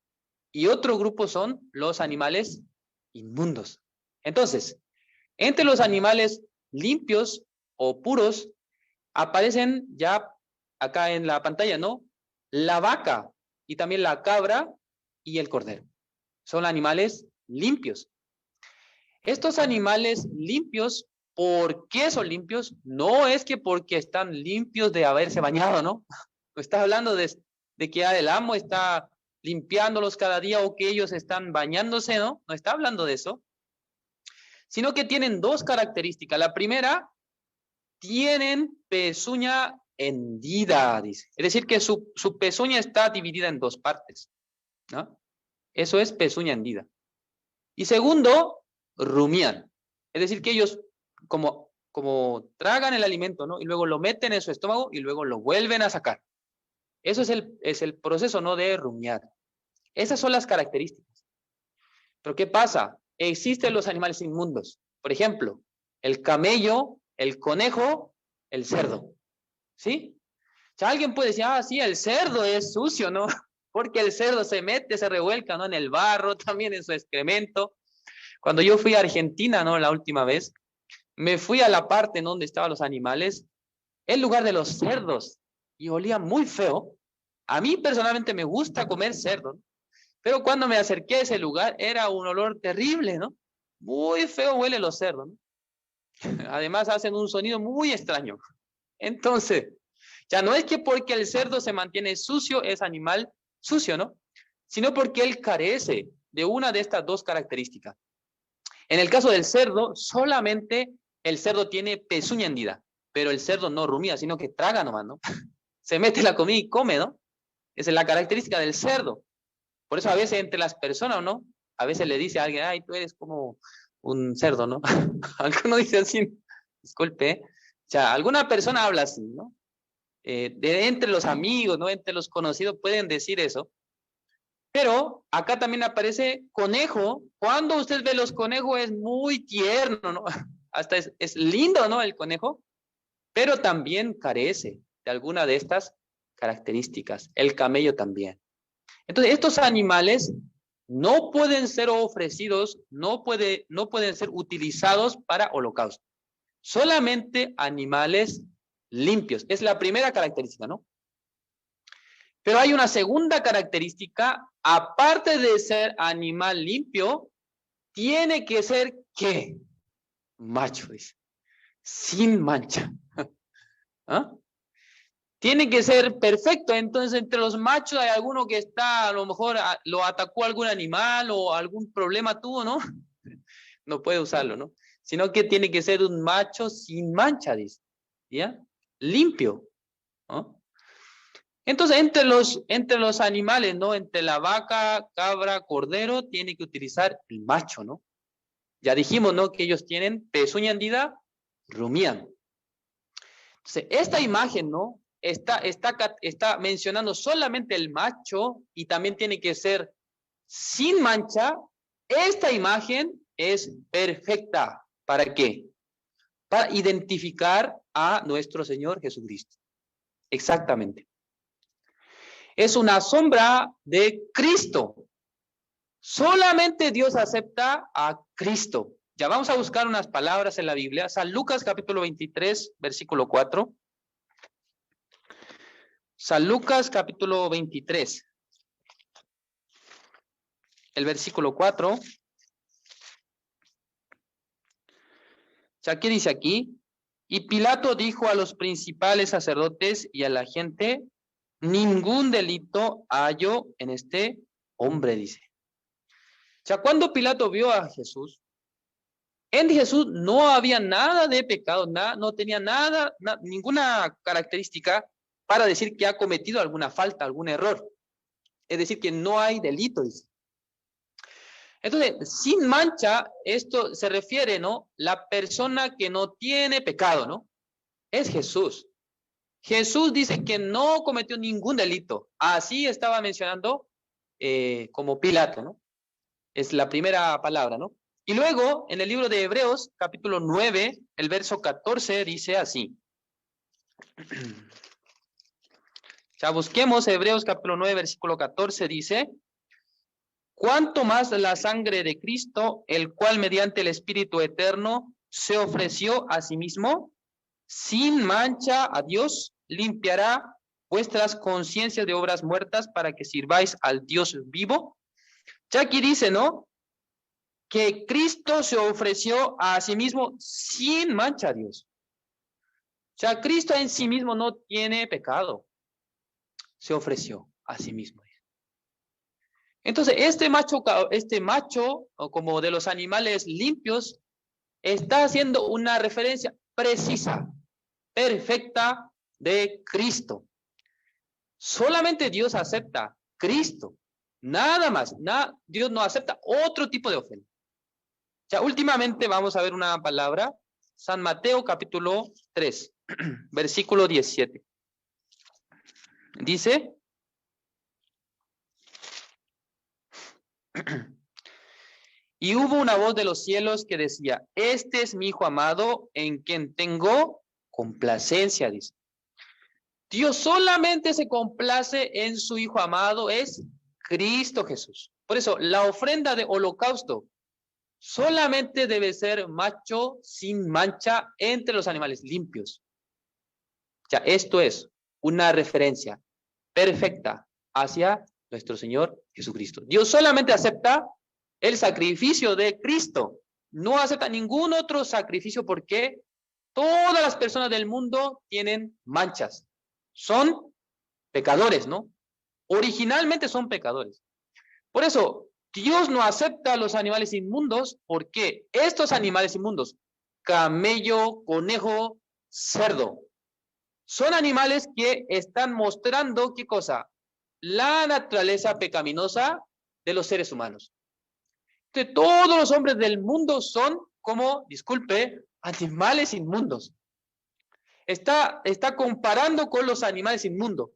Y otro grupo son los animales inmundos. Entonces, entre los animales limpios o puros aparecen ya acá en la pantalla, ¿no? La vaca y también la cabra y el cordero. Son animales limpios. Estos animales limpios, ¿por qué son limpios? No es que porque están limpios de haberse bañado, ¿no? No está hablando de que el amo está limpiándolos cada día o que ellos están bañándose, ¿no? No está hablando de eso. Sino que tienen dos características. La primera, tienen pezuña hendida, dice. Es decir, que su pezuña está dividida en dos partes, ¿no? Eso es pezuña hendida. Y segundo, rumian. Es decir, que ellos como tragan el alimento, ¿no? Y luego lo meten en su estómago y luego lo vuelven a sacar. Eso es el proceso, ¿no? De rumiar. Esas son las características. Pero ¿qué pasa? existen los animales inmundos. Por ejemplo, el camello, el conejo, el cerdo. ¿Sí? O sea, alguien puede decir, sí, el cerdo es sucio, ¿no? Porque el cerdo se mete, se revuelca, ¿no? En el barro, también en su excremento. Cuando yo fui a Argentina, ¿no? La última vez, me fui a la parte en donde estaban los animales, el lugar de los cerdos, y olía muy feo. A mí personalmente me gusta comer cerdo, ¿no? Pero cuando me acerqué a ese lugar, era un olor terrible, ¿no? Muy feo huelen los cerdos, ¿no? Además hacen un sonido muy extraño. Entonces, ya no es que porque el cerdo se mantiene sucio, es animal sucio, ¿no? Sino porque él carece de una de estas dos características. En el caso del cerdo, solamente el cerdo tiene pezuña hendida, pero el cerdo no rumía, sino que traga nomás, ¿no? Se mete la comida y come, ¿no? Esa es la característica del cerdo. Por eso a veces entre las personas, ¿no? A veces le dice a alguien, ay, tú eres como un cerdo, ¿no? Alguno dice así, disculpe. O sea, alguna persona habla así, ¿no? De entre los amigos, ¿no? Entre los conocidos pueden decir eso. Pero acá también aparece conejo. Cuando usted ve los conejos es muy tierno, ¿no? Hasta es lindo, ¿no? El conejo. Pero también carece de alguna de estas características. El camello también. Entonces, estos animales no pueden ser ofrecidos, no pueden ser utilizados para holocausto. Solamente animales limpios. Es la primera característica, ¿no? Pero hay una segunda característica, aparte de ser animal limpio, tiene que ser, ¿qué? Macho, dice. Sin mancha. ¿Ah? Tiene que ser perfecto. Entonces, entre los machos hay alguno que está, a lo mejor lo atacó algún animal o algún problema tuvo, ¿no? No puede usarlo, ¿no? Sino que tiene que ser un macho sin mancha, dice. ¿Ya? Limpio, ¿no? Entonces, entre los animales, ¿no? Entre la vaca, cabra, cordero, tiene que utilizar el macho, ¿no? Ya dijimos, ¿no? Que ellos tienen pezuña hendida, rumían. Entonces, esta imagen, ¿no? Está mencionando solamente el macho y también tiene que ser sin mancha. Esta imagen es perfecta. ¿Para qué? Para identificar a nuestro Señor Jesucristo. Exactamente. Es una sombra de Cristo. Solamente Dios acepta a Cristo. Ya vamos a buscar unas palabras en la Biblia. San Lucas capítulo 23, versículo 4. San Lucas capítulo 23. El versículo 4. ¿Qué dice aquí? Y Pilato dijo a los principales sacerdotes y a la gente, ningún delito hallo en este hombre, dice. Cuando Pilato vio a Jesús, en Jesús no había nada de pecado, no tenía ninguna característica para decir que ha cometido alguna falta, algún error. Es decir, que no hay delito, dice. Entonces, sin mancha, esto se refiere, ¿no? La persona que no tiene pecado, ¿no? Es Jesús. Jesús dice que no cometió ningún delito. Así estaba mencionando como Pilato, ¿no? Es la primera palabra, ¿no? Y luego, en el libro de Hebreos, capítulo 9, el verso 14, dice así. Busquemos Hebreos capítulo 9, versículo 14, dice, cuánto más la sangre de Cristo, el cual mediante el Espíritu eterno se ofreció a sí mismo, sin mancha a Dios, limpiará vuestras conciencias de obras muertas para que sirváis al Dios vivo. Ya aquí dice, ¿no? Que Cristo se ofreció a sí mismo sin mancha a Dios. O sea, Cristo en sí mismo no tiene pecado. Se ofreció a sí mismo. Entonces, este macho, como de los animales limpios, está haciendo una referencia precisa, perfecta de Cristo. Solamente Dios acepta Cristo. Nada más. Dios no acepta otro tipo de ofrenda. Últimamente vamos a ver una palabra. San Mateo capítulo 3, versículo 17. Dice, Y hubo una voz de los cielos que decía, este es mi Hijo amado en quien tengo complacencia, dice. Dios solamente se complace en su Hijo amado, es Cristo Jesús. Por eso, la ofrenda de holocausto solamente debe ser macho sin mancha entre los animales limpios. Ya, esto es una referencia perfecta hacia nuestro Señor Jesucristo. Dios solamente acepta el sacrificio de Cristo. No acepta ningún otro sacrificio porque todas las personas del mundo tienen manchas. Son pecadores, ¿no? Originalmente son pecadores. Por eso, Dios no acepta a los animales inmundos porque estos animales inmundos, camello, conejo, cerdo, son animales que están mostrando, ¿qué cosa? La naturaleza pecaminosa de los seres humanos. Entonces, todos los hombres del mundo son como, disculpe, animales inmundos. Está comparando con los animales inmundos.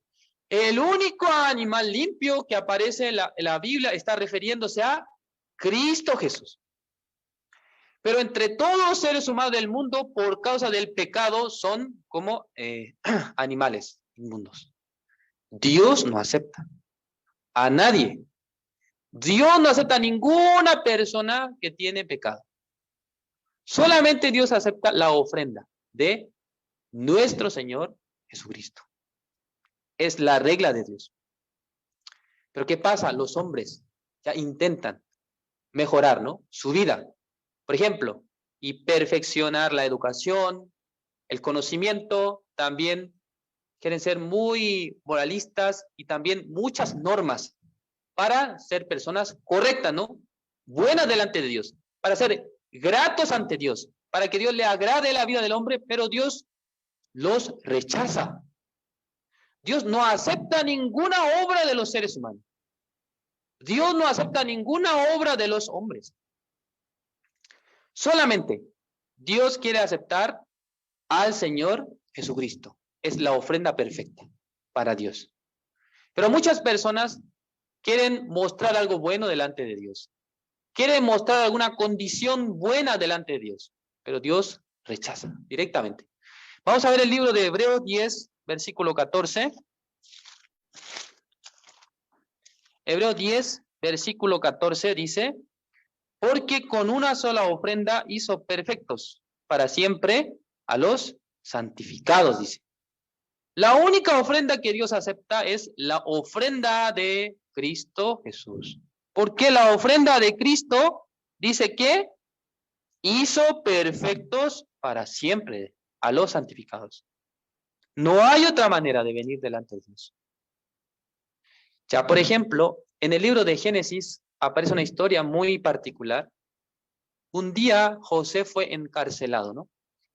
El único animal limpio que aparece en la Biblia está refiriéndose a Cristo Jesús. Pero entre todos los seres humanos del mundo, por causa del pecado, son como animales inmundos. Dios no acepta a nadie. Dios no acepta a ninguna persona que tiene pecado. Solamente Dios acepta la ofrenda de nuestro Señor Jesucristo. Es la regla de Dios. Pero ¿qué pasa? Los hombres ya intentan mejorar, ¿no? Su vida. Por ejemplo, y perfeccionar la educación, el conocimiento, también quieren ser muy moralistas y también muchas normas para ser personas correctas, ¿no? Buenas delante de Dios, para ser gratos ante Dios, para que Dios le agrade la vida del hombre, pero Dios los rechaza. Dios no acepta ninguna obra de los seres humanos. Dios no acepta ninguna obra de los hombres. Solamente Dios quiere aceptar al Señor Jesucristo. Es la ofrenda perfecta para Dios. Pero muchas personas quieren mostrar algo bueno delante de Dios. Quieren mostrar alguna condición buena delante de Dios. Pero Dios rechaza directamente. Vamos a ver el libro de Hebreos 10, versículo 14. Hebreos 10, versículo 14 dice, porque con una sola ofrenda hizo perfectos para siempre a los santificados, dice. La única ofrenda que Dios acepta es la ofrenda de Cristo Jesús. Porque la ofrenda de Cristo dice que hizo perfectos para siempre a los santificados. No hay otra manera de venir delante de Dios. Ya, por ejemplo, en el libro de Génesis aparece una historia muy particular. Un día José fue encarcelado, ¿no?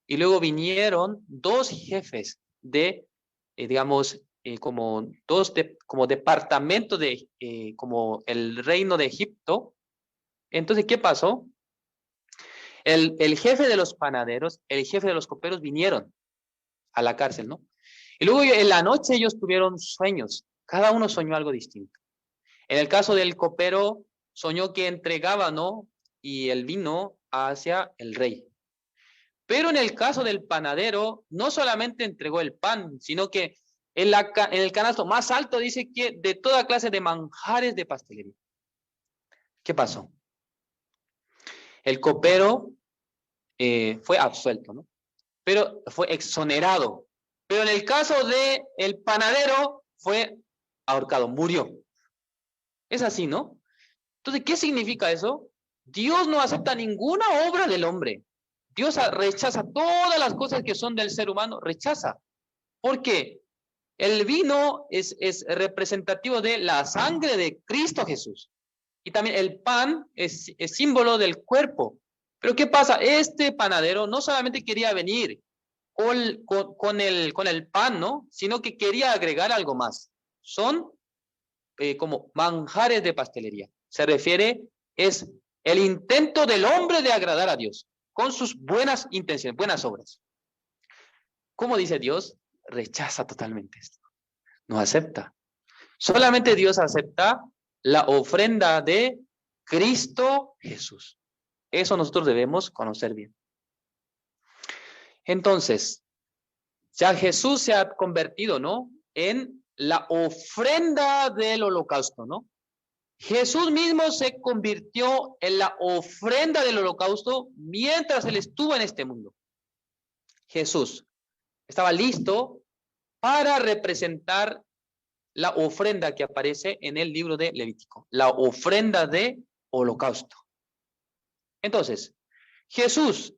Y luego vinieron dos jefes de, como departamento de, como el reino de Egipto. Entonces, ¿qué pasó? El jefe de los panaderos, el jefe de los coperos vinieron a la cárcel, ¿no? Y luego en la noche ellos tuvieron sueños. Cada uno soñó algo distinto. En el caso del copero, soñó que entregaba, ¿no? Y el vino hacia el rey. Pero en el caso del panadero, no solamente entregó el pan, sino que en el canasto más alto dice que de toda clase de manjares de pastelería. ¿Qué pasó? El copero fue absuelto, ¿no? Pero fue exonerado. Pero en el caso del panadero fue ahorcado, murió. Es así, ¿no? Entonces, ¿qué significa eso? Dios no acepta ninguna obra del hombre. Dios rechaza todas las cosas que son del ser humano, rechaza. ¿Por qué? El vino es representativo de la sangre de Cristo Jesús. Y también el pan es símbolo del cuerpo. Pero ¿qué pasa? Este panadero no solamente quería venir con el pan, ¿no? Sino que quería agregar algo más. Son como manjares de pastelería. Se refiere, es el intento del hombre de agradar a Dios con sus buenas intenciones, buenas obras. ¿Cómo dice Dios? Rechaza totalmente esto. No acepta. Solamente Dios acepta la ofrenda de Cristo Jesús. Eso nosotros debemos conocer bien. Entonces, ya Jesús se ha convertido, ¿no?, en la ofrenda del holocausto, ¿no? Jesús mismo se convirtió en la ofrenda del holocausto mientras él estuvo en este mundo. Jesús estaba listo para representar la ofrenda que aparece en el libro de Levítico, la ofrenda de holocausto. Entonces, Jesús,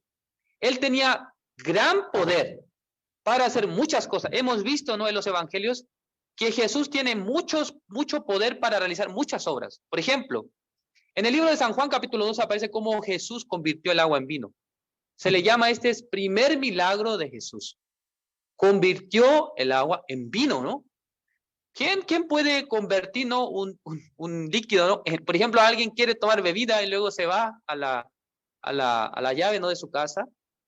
él tenía gran poder para hacer muchas cosas. Hemos visto, ¿no?, en los evangelios que Jesús tiene mucho poder para realizar muchas obras. Por ejemplo, en el libro de San Juan capítulo 2 aparece cómo Jesús convirtió el agua en vino. Se le llama es primer milagro de Jesús. Convirtió el agua en vino, ¿no? ¿Quién puede convertir, ¿no?, un líquido, ¿no? Por ejemplo, alguien quiere tomar bebida y luego se va a la llave, ¿no?, de su casa,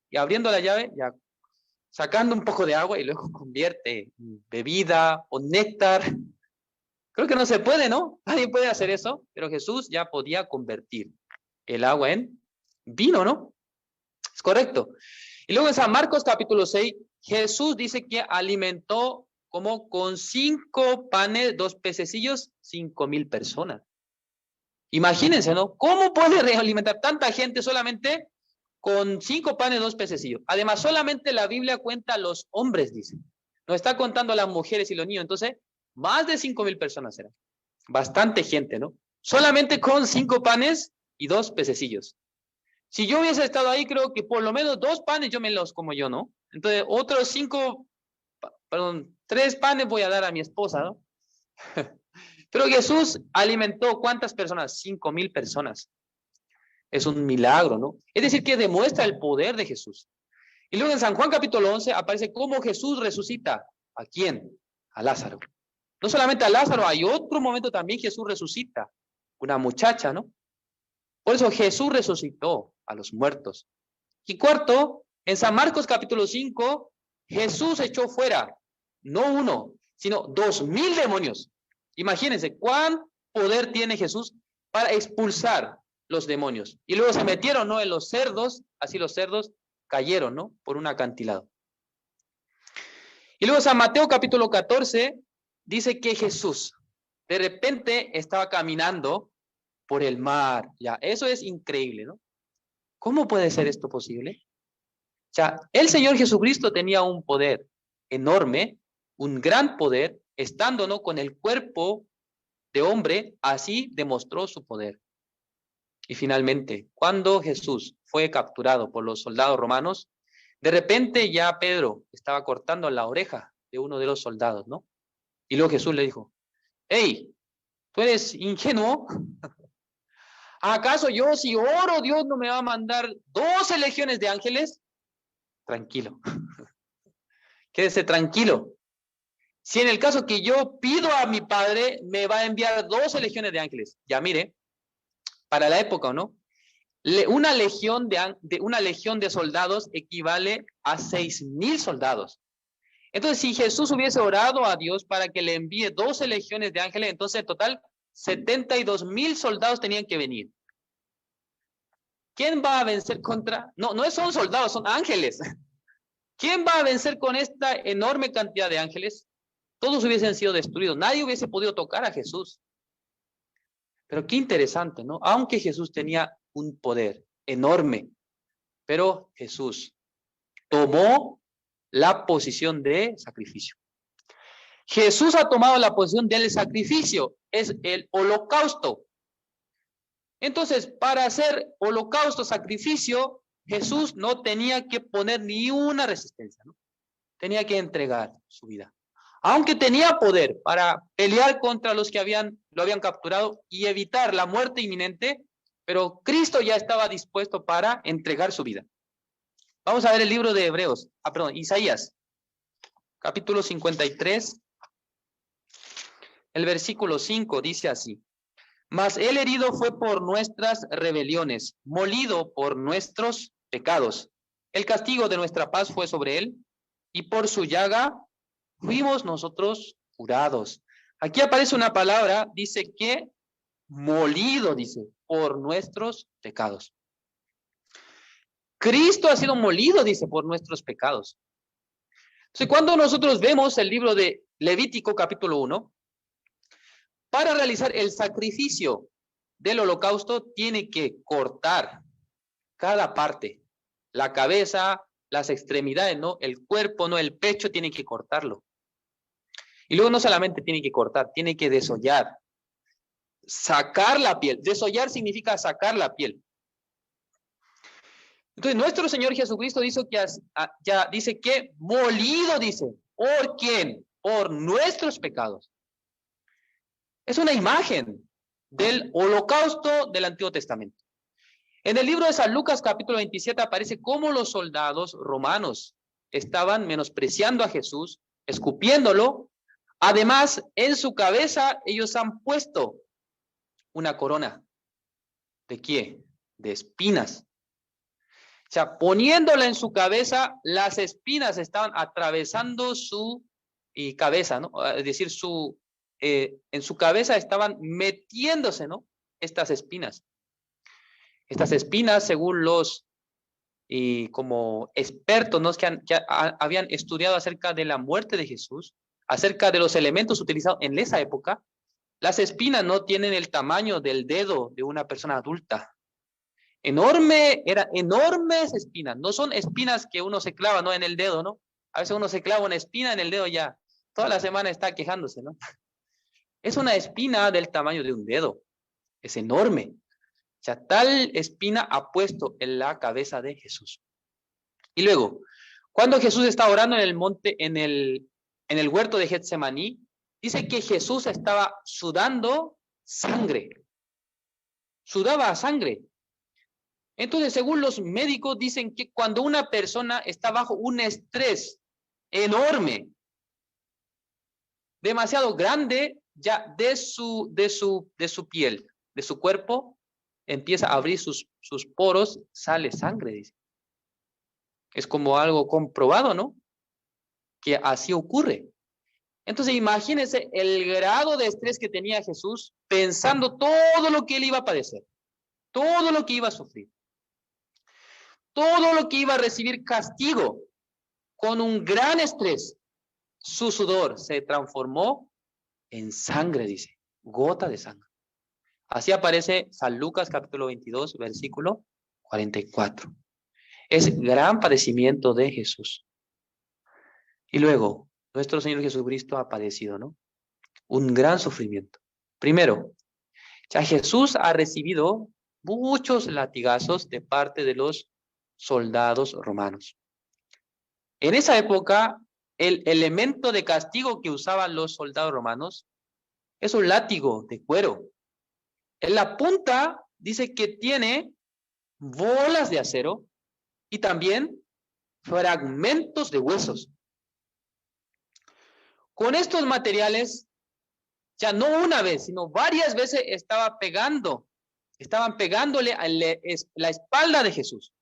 y abriendo la llave, ya sacando un poco de agua y luego convierte en bebida o néctar. Creo que no se puede, ¿no? Nadie puede hacer eso, pero Jesús ya podía convertir el agua en vino, ¿no? Es correcto. Y luego en San Marcos capítulo 6, Jesús dice que alimentó como con 5 panes, 2 pececillos, 5,000 personas. Imagínense, ¿no? ¿Cómo puede alimentar tanta gente solamente con 5 panes, 2 pececillos? Además, solamente la Biblia cuenta a los hombres, dice. No está contando a las mujeres y los niños. Entonces, más de 5,000 personas eran. Bastante gente, ¿no? Solamente con 5 panes y 2 pececillos. Si yo hubiese estado ahí, creo que por lo menos 2 panes yo me los como yo, ¿no? Entonces, otros 3 panes voy a dar a mi esposa, ¿no? Pero Jesús alimentó ¿cuántas personas? 5,000 personas. Es un milagro, ¿no? Es decir, que demuestra el poder de Jesús. Y luego en San Juan capítulo 11 aparece cómo Jesús resucita. ¿A quién? A Lázaro. No solamente a Lázaro, hay otro momento también Jesús resucita. Una muchacha, ¿no? Por eso Jesús resucitó a los muertos. Y cuarto, en San Marcos capítulo 5, Jesús echó fuera, no 1, sino 2,000 demonios. Imagínense cuán poder tiene Jesús para expulsar los demonios. Y luego se metieron, ¿no?, en los cerdos, así los cerdos cayeron, ¿no?, por un acantilado. Y luego San Mateo capítulo 14 dice que Jesús de repente estaba caminando por el mar. Ya, eso es increíble, ¿no? ¿Cómo puede ser esto posible? Ya, el Señor Jesucristo tenía un poder enorme, un gran poder, estando, ¿no?, con el cuerpo de hombre, así demostró su poder. Y finalmente, cuando Jesús fue capturado por los soldados romanos, de repente ya Pedro estaba cortando la oreja de uno de los soldados, ¿no? Y luego Jesús le dijo, hey, ¿tú eres ingenuo? ¿Acaso yo, si oro, Dios no me va a mandar 12 legiones de ángeles? Tranquilo. Quédese tranquilo. Si en el caso que yo pido a mi Padre, me va a enviar 12 legiones de ángeles. Ya mire, para la época, ¿no? Una legión de soldados equivale a 6,000 soldados. Entonces, si Jesús hubiese orado a Dios para que le envíe 12 legiones de ángeles, entonces en total 72,000 soldados tenían que venir. ¿Quién va a vencer contra? No son soldados, son ángeles. ¿Quién va a vencer con esta enorme cantidad de ángeles? Todos hubiesen sido destruidos. Nadie hubiese podido tocar a Jesús. Pero qué interesante, ¿no? Aunque Jesús tenía un poder enorme, pero Jesús tomó la posición de sacrificio. Jesús ha tomado la posición del sacrificio, es el holocausto. Entonces, para hacer holocausto, sacrificio, Jesús no tenía que poner ni una resistencia, ¿no? Tenía que entregar su vida. Aunque tenía poder para pelear contra los que lo habían capturado y evitar la muerte inminente, pero Cristo ya estaba dispuesto para entregar su vida. Vamos a ver el libro de Isaías, capítulo 53, el versículo 5 dice así: Mas él herido fue por nuestras rebeliones, molido por nuestros pecados. El castigo de nuestra paz fue sobre él, y por su llaga fuimos nosotros curados. Aquí aparece una palabra, dice que molido, dice, por nuestros pecados. Cristo ha sido molido, dice, por nuestros pecados. Entonces, cuando nosotros vemos el libro de Levítico capítulo 1, para realizar el sacrificio del holocausto tiene que cortar cada parte, la cabeza, las extremidades, ¿no? El cuerpo, ¿no? El pecho tiene que cortarlo. Y luego no solamente tiene que cortar, tiene que desollar, sacar la piel. Desollar significa sacar la piel. Entonces, nuestro Señor Jesucristo dice que molido, dice, ¿por quién? Por nuestros pecados. Es una imagen del holocausto del Antiguo Testamento. En el libro de San Lucas, capítulo 27, aparece cómo los soldados romanos estaban menospreciando a Jesús, escupiéndolo. Además, en su cabeza ellos han puesto una corona. ¿De qué? De espinas. O sea, poniéndola en su cabeza, las espinas estaban atravesando su cabeza, ¿no? Es decir, en su cabeza estaban metiéndose, ¿no? Estas espinas. Estas espinas, según los como expertos, ¿no? que habían estudiado acerca de la muerte de Jesús, acerca de los elementos utilizados en esa época, las espinas no tienen el tamaño del dedo de una persona adulta. Eran enormes espinas, no son espinas que uno se clava, ¿no? En el dedo, ¿no? A veces uno se clava una espina en el dedo ya, toda la semana está quejándose, ¿no? Es una espina del tamaño de un dedo, es enorme. O sea, tal espina ha puesto en la cabeza de Jesús. Y luego, cuando Jesús está orando en el monte, en el huerto de Getsemaní, dice que Jesús estaba sudando sangre. Sudaba sangre. Entonces, según los médicos, dicen que cuando una persona está bajo un estrés enorme, demasiado grande, ya de su piel, de su cuerpo, empieza a abrir sus poros, sale sangre, dice. Es como algo comprobado, ¿no? Que así ocurre. Entonces, imagínense el grado de estrés que tenía Jesús pensando todo lo que él iba a padecer, todo lo que iba a sufrir, todo lo que iba a recibir castigo con un gran estrés. Su sudor se transformó en sangre, dice, gota de sangre. Así aparece San Lucas capítulo 22, versículo 44. Es gran padecimiento de Jesús. Y luego, nuestro Señor Jesucristo ha padecido, ¿no? Un gran sufrimiento. Primero, ya Jesús ha recibido muchos latigazos de parte de los soldados romanos. En esa época, el elemento de castigo que usaban los soldados romanos es un látigo de cuero. En la punta dice que tiene bolas de acero y también fragmentos de huesos. Con estos materiales, ya no una vez, sino varias veces estaban pegándole a la espalda de Jesús.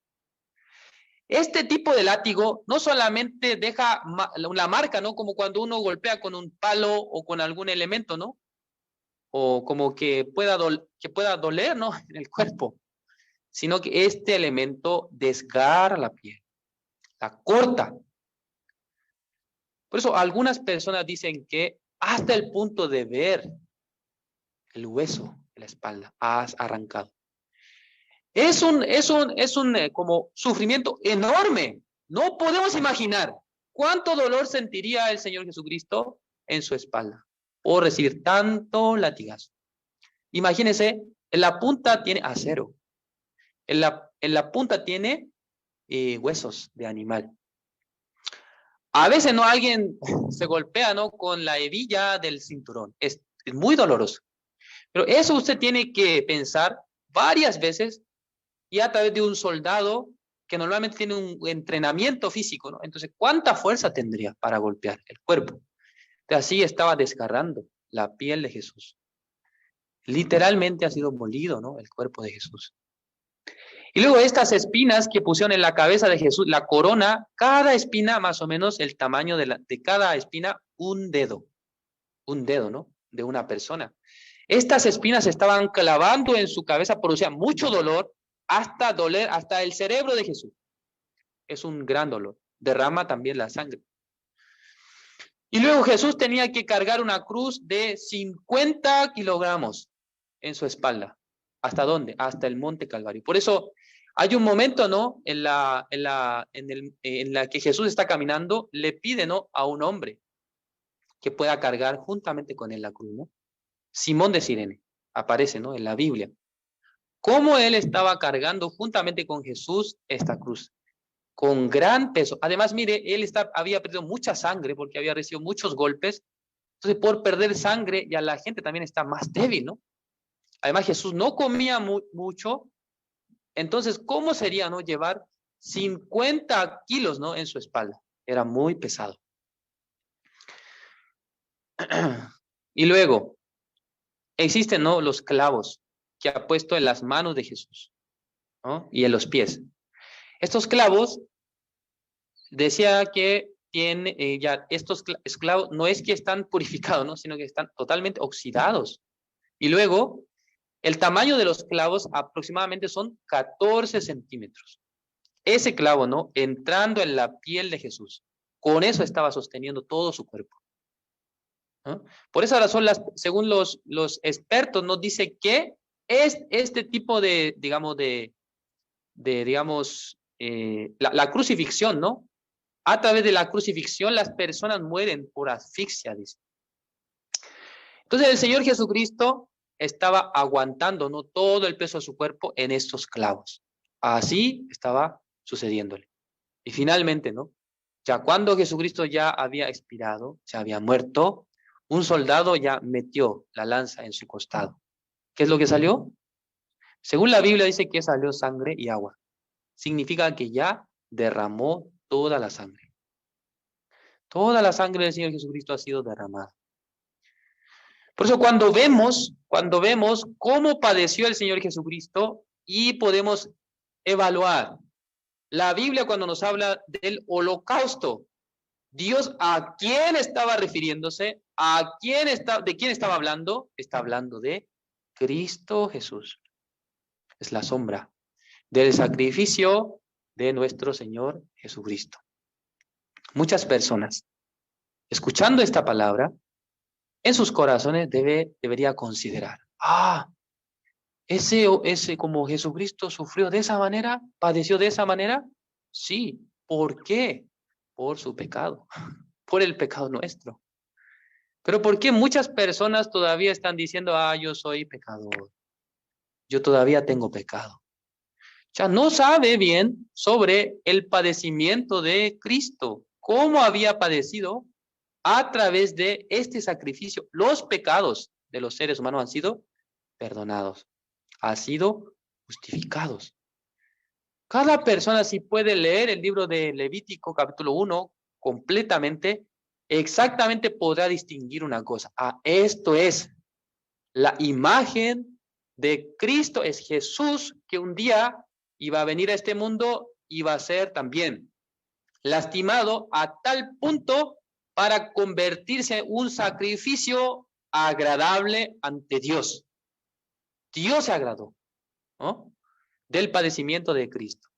Este tipo de látigo no solamente deja la marca, ¿no? Como cuando uno golpea con un palo o con algún elemento, ¿no? O como que pueda doler, ¿no? En el cuerpo, sino que este elemento desgarra la piel, la corta. Por eso algunas personas dicen que hasta el punto de ver el hueso de la espalda has arrancado. Es un como sufrimiento enorme. No podemos imaginar cuánto dolor sentiría el Señor Jesucristo en su espalda por recibir tanto latigazo. Imagínense, en la punta tiene acero. En la punta tiene huesos de animal. A veces no alguien se golpea, ¿no? Con la hebilla del cinturón. Es muy doloroso. Pero eso usted tiene que pensar varias veces y a través de un soldado que normalmente tiene un entrenamiento físico, ¿no? Entonces, ¿cuánta fuerza tendría para golpear el cuerpo? Así estaba desgarrando la piel de Jesús. Literalmente ha sido molido, ¿no? El cuerpo de Jesús. Y luego estas espinas que pusieron en la cabeza de Jesús, la corona, cada espina más o menos el tamaño de cada espina, un dedo, ¿no? De una persona. Estas espinas se estaban clavando en su cabeza, producía mucho dolor, hasta doler hasta el cerebro de Jesús. Es un gran dolor. Derrama también la sangre. Y luego Jesús tenía que cargar una cruz de 50 kilogramos en su espalda. ¿Hasta dónde? Hasta el monte Calvario. Por eso hay un momento, ¿no? En la que Jesús está caminando, le pide, ¿no? A un hombre que pueda cargar juntamente con él la cruz, ¿no? Simón de Cirene aparece, ¿no? En la Biblia. Cómo él estaba cargando juntamente con Jesús esta cruz, con gran peso. Además, mire, había perdido mucha sangre porque había recibido muchos golpes. Entonces, por perder sangre, ya la gente también está más débil, ¿no? Además, Jesús no comía mucho. Entonces, ¿cómo sería, no, llevar 50 kilos, ¿no? En su espalda? Era muy pesado. Y luego, existen, ¿no? Los clavos que ha puesto en las manos de Jesús, ¿no? Y en los pies. Estos clavos, decía que estos clavos no es que están purificados, ¿no? Sino que están totalmente oxidados. Y luego, el tamaño de los clavos aproximadamente son 14 centímetros. Ese clavo, ¿no? Entrando en la piel de Jesús. Con eso estaba sosteniendo todo su cuerpo, ¿no? Por esa razón, según los expertos, nos dice que es este tipo de, digamos, la crucifixión, ¿no? A través de la crucifixión, las personas mueren por asfixia, dice. Entonces, el Señor Jesucristo estaba aguantando, ¿no? Todo el peso de su cuerpo en estos clavos. Así estaba sucediéndole. Y finalmente, ¿no? Ya cuando Jesucristo ya había expirado, ya había muerto, un soldado ya metió la lanza en su costado. ¿Qué es lo que salió? Según la Biblia dice que salió sangre y agua. Significa que ya derramó toda la sangre. Toda la sangre del Señor Jesucristo ha sido derramada. Por eso cuando vemos cómo padeció el Señor Jesucristo y podemos evaluar la Biblia cuando nos habla del holocausto, Dios ¿a quién estaba refiriéndose? ¿De quién estaba hablando? Está hablando de Cristo Jesús. Es la sombra del sacrificio de nuestro Señor Jesucristo. Muchas personas, escuchando esta palabra, en sus corazones debería considerar, ese como Jesucristo sufrió de esa manera, padeció de esa manera, sí. ¿Por qué? Por su pecado, por el pecado nuestro. Pero ¿por qué muchas personas todavía están diciendo, yo soy pecador, yo todavía tengo pecado? Ya no sabe bien sobre el padecimiento de Cristo, cómo había padecido a través de este sacrificio. Los pecados de los seres humanos han sido perdonados, han sido justificados. Cada persona, si puede leer el libro de Levítico capítulo 1 completamente, exactamente podrá distinguir una cosa. Esto es la imagen de Cristo, es Jesús que un día iba a venir a este mundo y va a ser también lastimado a tal punto para convertirse en un sacrificio agradable ante Dios. Dios se agradó, ¿no? Del padecimiento de Cristo.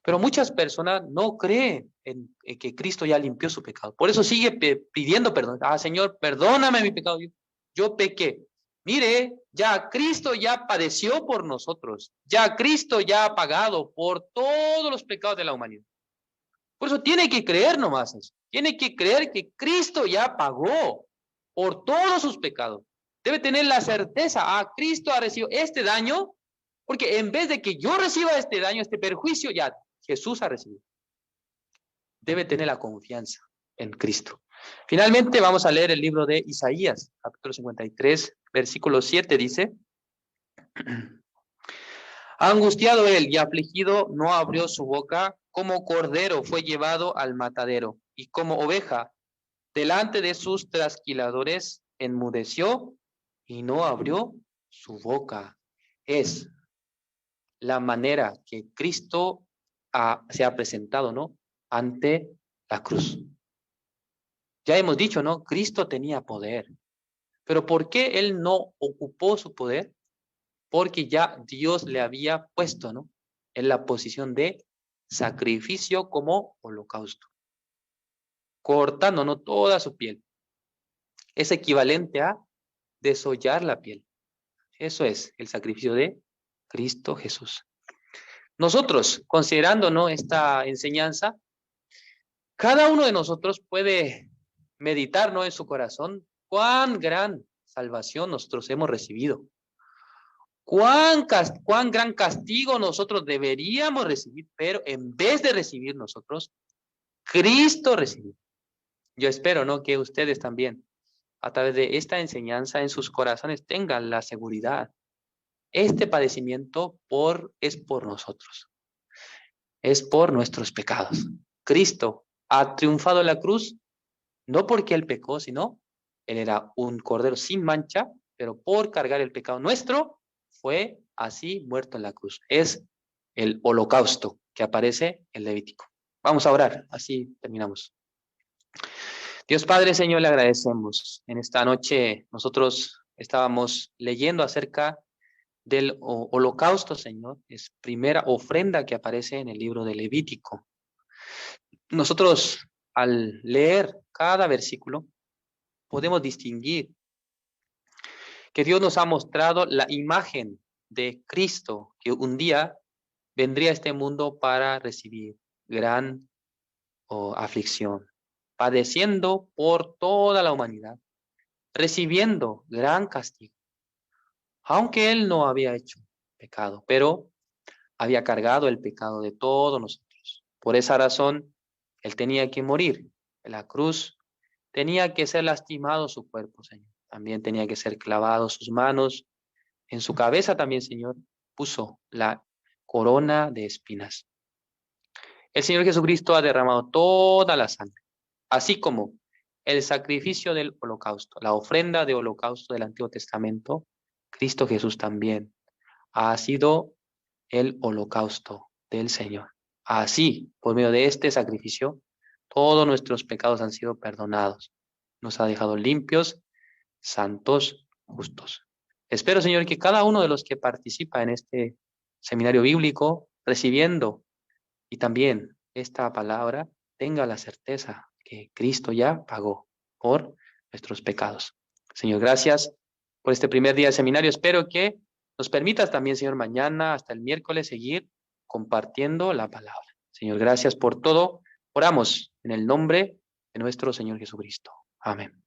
Pero muchas personas no creen en que Cristo ya limpió su pecado. Por eso sigue pidiendo perdón. Señor, perdóname mi pecado. Yo pequé. Mire, ya Cristo ya padeció por nosotros. Ya Cristo ya ha pagado por todos los pecados de la humanidad. Por eso tiene que creer nomás eso. Tiene que creer que Cristo ya pagó por todos sus pecados. Debe tener la certeza, Cristo ha recibido este daño, porque en vez de que yo reciba este daño, este perjuicio, ya Jesús ha recibido. Debe tener la confianza en Cristo. Finalmente vamos a leer el libro de Isaías, capítulo 53, versículo 7, dice: angustiado él y afligido no abrió su boca, como cordero fue llevado al matadero, y como oveja delante de sus trasquiladores enmudeció y no abrió su boca. Es la manera que Cristo se ha presentado, ¿no? Ante la cruz. Ya hemos dicho, ¿no? Cristo tenía poder. Pero ¿por qué él no ocupó su poder? Porque ya Dios le había puesto, ¿no?, en la posición de sacrificio como holocausto, cortando, ¿no?, toda su piel. Es equivalente a desollar la piel. Eso es el sacrificio de Cristo Jesús. Nosotros, considerando, ¿no?, esta enseñanza, cada uno de nosotros puede meditar, ¿no?, en su corazón cuán gran salvación nosotros hemos recibido. Cuán gran castigo nosotros deberíamos recibir, pero en vez de recibir nosotros, Cristo recibió. Yo espero, ¿no?, que ustedes también, a través de esta enseñanza en sus corazones, tengan la seguridad. Este padecimiento es por nosotros, es por nuestros pecados. Cristo ha triunfado en la cruz, no porque él pecó, sino él era un cordero sin mancha, pero por cargar el pecado nuestro, fue así muerto en la cruz. Es el holocausto que aparece en Levítico. Vamos a orar, así terminamos. Dios Padre, Señor, le agradecemos. En esta noche nosotros estábamos leyendo acerca del holocausto, Señor. Es primera ofrenda que aparece en el libro de Levítico. Nosotros, al leer cada versículo, podemos distinguir que Dios nos ha mostrado la imagen de Cristo, que un día vendría a este mundo para recibir gran aflicción, padeciendo por toda la humanidad, recibiendo gran castigo, aunque él no había hecho pecado, pero había cargado el pecado de todos nosotros. Por esa razón, él tenía que morir en la cruz, tenía que ser lastimado su cuerpo, Señor. También tenía que ser clavado sus manos. En su cabeza también, Señor, puso la corona de espinas. El Señor Jesucristo ha derramado toda la sangre, así como el sacrificio del holocausto, la ofrenda de holocausto del Antiguo Testamento. Cristo Jesús también ha sido el holocausto del Señor. Así, por medio de este sacrificio, todos nuestros pecados han sido perdonados. Nos ha dejado limpios, santos, justos. Espero, Señor, que cada uno de los que participa en este seminario bíblico, recibiendo y también esta palabra, tenga la certeza que Cristo ya pagó por nuestros pecados. Señor, gracias por este primer día de seminario. Espero que nos permitas también, Señor, mañana hasta el miércoles seguir compartiendo la palabra. Señor, gracias por todo. Oramos en el nombre de nuestro Señor Jesucristo. Amén.